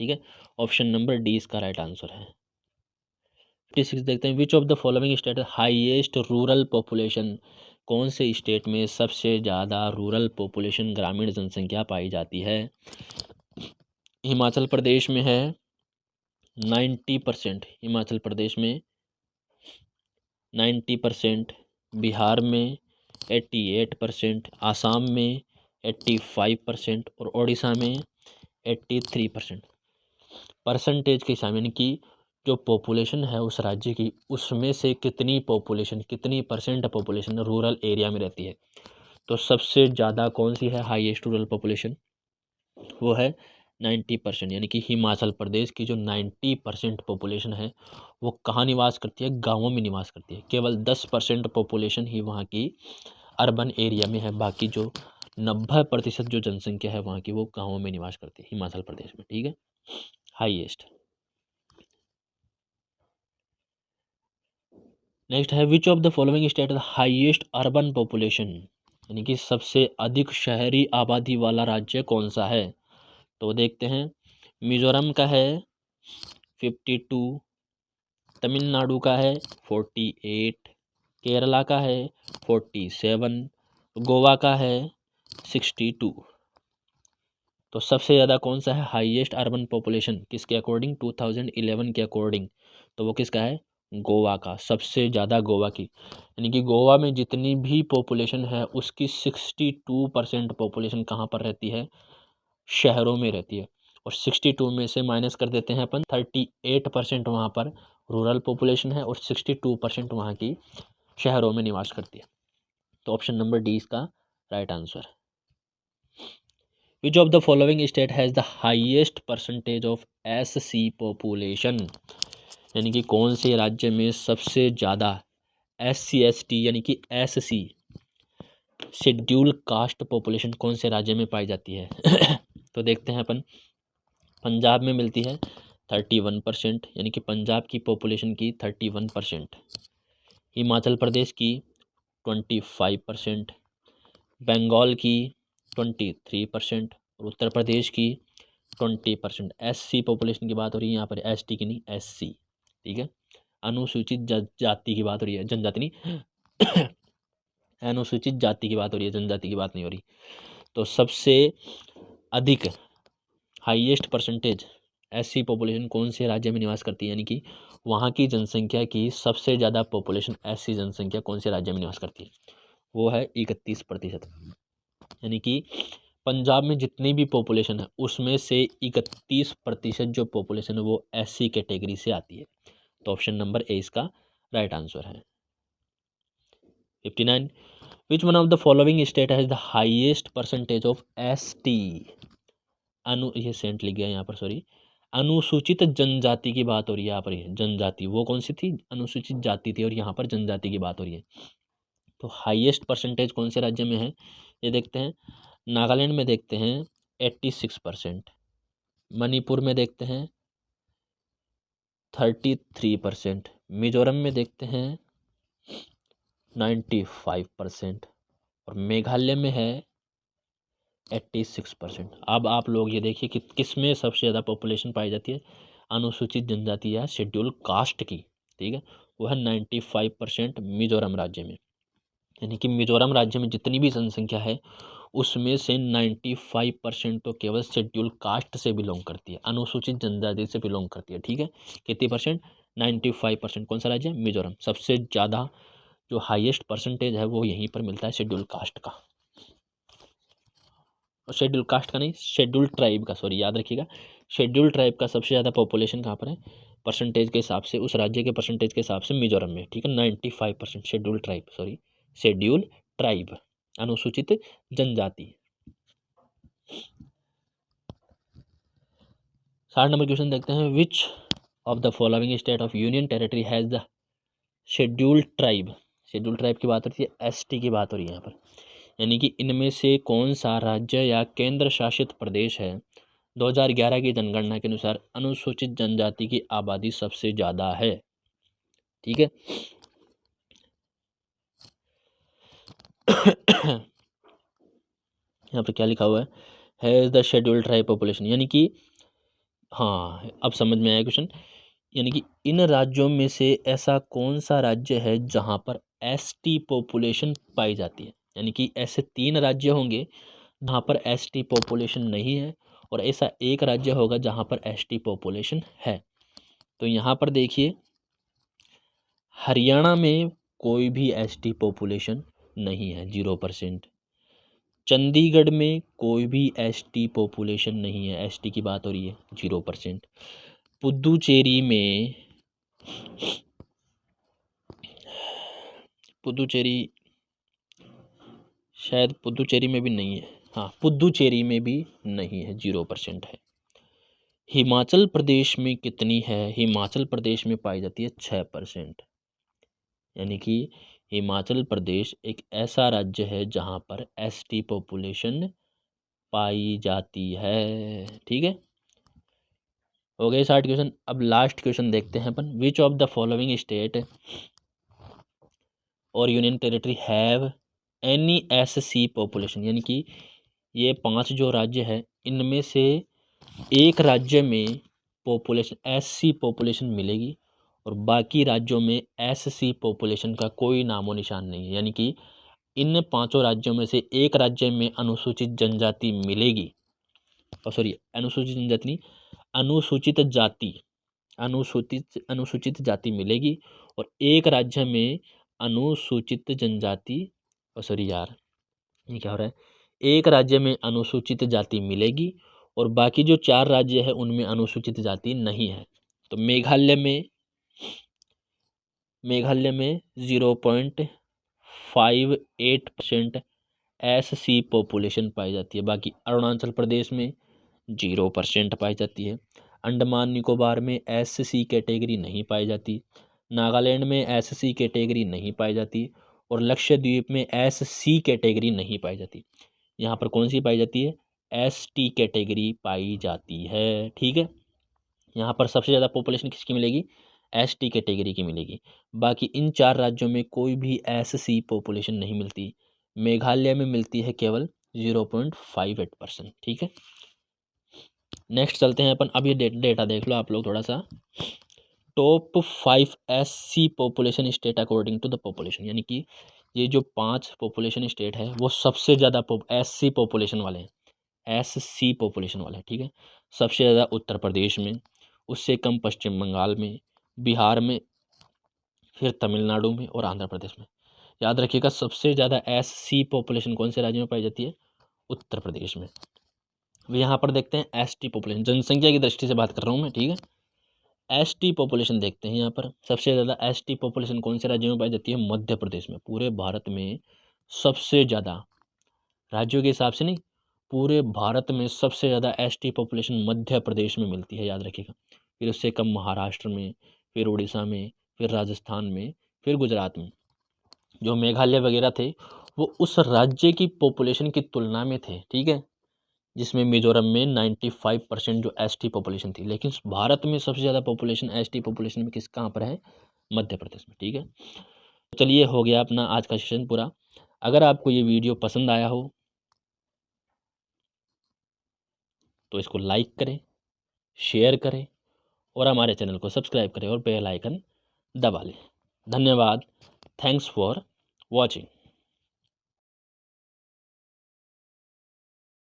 ठीक है, ऑप्शन नंबर डी इसका राइट आंसर है। 56 देखते हैं, which of the following state highest rural population. कौन से स्टेट में सबसे ज़्यादा रूरल पॉपुलेशन ग्रामीण जनसंख्या पाई जाती है। हिमाचल प्रदेश में है 90%, हिमाचल प्रदेश में 90%, बिहार में 88%, आसाम में 85% और उड़ीसा में 83%। परसेंटेज के हिसाब यानी कि जो पॉपुलेशन है उस राज्य की, उसमें से कितनी पॉपुलेशन, कितनी परसेंट पॉपुलेशन रूरल एरिया में रहती है। तो सबसे ज़्यादा कौन सी है हाईएस्ट रूरल पॉपुलेशन, वो है 90%, यानी कि हिमाचल प्रदेश की जो 90% पॉपुलेशन है वो कहाँ निवास करती है, गाँवों में निवास करती है। केवल 10% पॉपुलेशन ही वहाँ की अर्बन एरिया में है, बाकी जो 90% जो जनसंख्या है वहाँ की वो गाँवों में निवास करती है हिमाचल प्रदेश में। ठीक है, हाईएस्ट। नेक्स्ट है, which of the following state highest urban population, यानी कि सबसे अधिक शहरी आबादी वाला राज्य कौन सा है। तो देखते हैं, मिजोरम का है 52, तमिलनाडु का है 48, केरला का है 47, गोवा का है 62। तो सबसे ज़्यादा कौन सा है हाईएस्ट अर्बन पॉपुलेशन किसके अकॉर्डिंग, 2011 के अकॉर्डिंग, तो वो किसका है, गोवा का। सबसे ज़्यादा गोवा की, यानी कि गोवा में जितनी भी पॉपुलेशन है उसकी 62% पॉपुलेशन कहाँ पर रहती है, शहरों में रहती है। और 62 में से माइनस कर देते हैं अपन, 38% वहाँ पर रूरल पॉपुलेशन है और 62% वहाँ की शहरों में निवास करती है। तो ऑप्शन नंबर डी इसका right answer. Which of the following state has the highest percentage of SC population, यानी कि कौन से राज्य में सबसे ज़्यादा SC ST यानी कि SC शेड्यूल कास्ट पॉपुलेशन कौन से राज्य में पाई जाती है। तो देखते हैं अपन, पंजाब में मिलती है 31%, यानी कि पंजाब की पॉपुलेशन की 31%, हिमाचल प्रदेश की 25%, बंगाल की 23% और उत्तर प्रदेश की 20%। SC पॉपुलेशन की बात हो रही है यहाँ पर, ST की नहीं, SC। ठीक है, अनुसूचित जाति की बात हो रही है, जनजाति नहीं अनुसूचित जाति की बात हो रही है, जनजाति की बात नहीं हो रही। तो सबसे अधिक हाईएस्ट परसेंटेज SC पॉपुलेशन कौन से राज्य में निवास करती है, यानी कि वहाँ की जनसंख्या की सबसे ज़्यादा पॉपुलेशन SC जनसंख्या कौन से राज्य में निवास करती है, वो है 31%। यानी कि पंजाब में जितनी भी पॉपुलेशन है उसमें से 31% जो पॉपुलेशन है वो SC कैटेगरी से आती है। तो ऑप्शन नंबर ए इसका राइट आंसर है। 59, विच one of the following state has the highest percentage of ST, ये सेंट लिख गया यहाँ पर, अनुसूचित जनजाति की बात हो रही है यहाँ पर। जनजाति वो कौन सी थी, अनुसूचित जाति थी, और यहाँ पर जनजाति की बात हो रही है। तो हाईएस्ट परसेंटेज कौन से राज्य में है ये देखते हैं, नागालैंड में देखते हैं 86%, मणिपुर में देखते हैं 33%, मिजोरम में देखते हैं 95% और मेघालय में है 86%। अब आप लोग ये देखिए कि किस में सबसे ज़्यादा पॉपुलेशन पाई जाती है, अनुसूचित जनजाति या शेड्यूल कास्ट की। ठीक है, वो है 95% मिजोरम राज्य में। यानी कि मिजोरम राज्य में जितनी भी जनसंख्या है उसमें से 95% तो केवल शेड्यूल कास्ट से बिलोंग करती है, अनुसूचित जनजाति से बिलोंग करती है। ठीक है, कितनी परसेंट? 95%। कौन सा राज्य है? मिजोरम। सबसे ज़्यादा जो हाईएस्ट परसेंटेज है वो यहीं पर मिलता है शेड्यूल कास्ट का, और शेड्यूल कास्ट का नहीं, शेड्यूल ट्राइब का, सॉरी याद रखिएगा, शेड्यूल ट्राइब का सबसे ज़्यादा पॉपुलेशन कहाँ पर है परसेंटेज के हिसाब से, उस राज्य के परसेंटेज के हिसाब से मिजोरम में। ठीक है, 95% schedule tribe, sorry schedule tribe, अनुसूचित जनजाति। 60 नंबर क्वेश्चन देखते हैं, which of the following state of union territory has the schedule tribe. Schedule tribe की बात हो रही है, एसटी की बात हो रही है यहाँ पर, यानी कि इनमें से कौन सा राज्य या केंद्र शासित प्रदेश है 2011 की जनगणना के अनुसार अनुसूचित जनजाति की आबादी सबसे ज़्यादा है। ठीक है यहाँ पर क्या लिखा हुआ है, has the schedule tribe population, यानी कि हाँ अब समझ में आया क्वेश्चन, यानी कि इन राज्यों में से ऐसा कौन सा राज्य है जहाँ पर एसटी पॉपुलेशन पाई जाती है। यानी कि ऐसे 3 राज्य होंगे जहाँ पर एसटी पॉपुलेशन नहीं है, और ऐसा एक राज्य होगा जहाँ पर एसटी पॉपुलेशन है। तो यहाँ पर देखिए, हरियाणा में कोई भी एसटी पॉपुलेशन नहीं है, 0%। चंडीगढ़ में कोई भी एसटी पॉपुलेशन नहीं है, एसटी की बात हो रही है, 0%। पुदुचेरी में, पुदुचेरी शायद पुदुचेरी में भी नहीं है, हाँ पुदुचेरी में भी नहीं है, 0% है। हिमाचल प्रदेश में कितनी है? हिमाचल प्रदेश में पाई जाती है 6%। यानी कि हिमाचल प्रदेश एक ऐसा राज्य है जहाँ पर एसटी पॉपुलेशन पाई जाती है। ठीक है, हो गए 60 क्वेश्चन। अब लास्ट क्वेश्चन देखते हैं अपन, which of the following state or union territory have any SC population. यानी कि ये 5 जो राज्य है इनमें से एक राज्य में पॉपुलेशन एससी पॉपुलेशन मिलेगी और बाकी राज्यों में एससी पॉपुलेशन का कोई नामो निशान नहीं है। यानी कि इन 5 राज्यों में से एक राज्य में अनुसूचित जनजाति मिलेगी, और सॉरी अनुसूचित जनजाति नहीं, अनुसूचित जाति, अनुसूचित जाति मिलेगी, और एक राज्य में अनुसूचित जनजाति, और सॉरी यार ये क्या हो रहा है, एक राज्य में अनुसूचित जाति मिलेगी और बाकी जो 4 राज्य है उनमें अनुसूचित जाति नहीं है। तो मेघालय में 0.58% एससी पॉपुलेशन पाई जाती है। बाकी अरुणाचल प्रदेश में 0% पाई जाती है। अंडमान निकोबार में एससी कैटेगरी नहीं पाई जाती। नागालैंड में एससी कैटेगरी नहीं पाई जाती और लक्षद्वीप में एससी कैटेगरी नहीं पाई जाती। यहाँ पर कौन सी पाई जाती है? एसटी कैटेगरी पाई जाती है। ठीक है, यहाँ पर सबसे ज़्यादा पॉपुलेशन किसकी मिलेगी? एसटी कैटेगरी की मिलेगी। बाकी इन 4 राज्यों में कोई भी एससी पॉपुलेशन नहीं मिलती। मेघालय में मिलती है केवल 0.58%। ठीक है, नेक्स्ट चलते हैं अपन। अब ये डेटा देख लो आप लोग थोड़ा सा, top 5 SC population state according to the population. यानी कि ये जो 5 पॉपुलेशन स्टेट है वो सबसे ज़्यादा एससी पॉपुलेशन वाले हैं, एससी पॉपुलेशन वाले हैं। ठीक है, सबसे ज़्यादा उत्तर प्रदेश में, उससे कम पश्चिम बंगाल में, बिहार में, फिर तमिलनाडु में और आंध्र प्रदेश में। याद रखिएगा सबसे ज़्यादा एससी पॉपुलेशन कौन से राज्य में पाई जाती है? उत्तर प्रदेश में। यहाँ पर देखते हैं एसटी पॉपुलेशन, जनसंख्या की दृष्टि से बात कर रहा हूँ मैं। ठीक है, एसटी पॉपुलेशन देखते हैं। यहाँ पर सबसे ज़्यादा एसटी पॉपुलेशन कौन से राज्यों में पाई जाती है? मध्य प्रदेश में। पूरे भारत में सबसे ज़्यादा, राज्यों के हिसाब से नहीं, पूरे भारत में सबसे ज़्यादा एसटी पॉपुलेशन मध्य प्रदेश में मिलती है, याद रखिएगा। फिर उससे कम महाराष्ट्र में, फिर उड़ीसा में, फिर राजस्थान में, फिर गुजरात में। जो मेघालय वगैरह थे वो उस राज्य की पॉपुलेशन की तुलना में थे। ठीक है, जिसमें मिजोरम में 95% जो एसटी पॉपुलेशन थी, लेकिन भारत में सबसे ज़्यादा पॉपुलेशन एसटी पॉपुलेशन में किस कहाँ पर है? मध्य प्रदेश में। ठीक है, चलिए हो गया अपना आज का सेशन पूरा। अगर आपको ये वीडियो पसंद आया हो तो इसको लाइक करें, शेयर करें और हमारे चैनल को सब्सक्राइब करें और बेल आइकन दबा लें। धन्यवाद, थैंक्स फॉर वॉचिंग।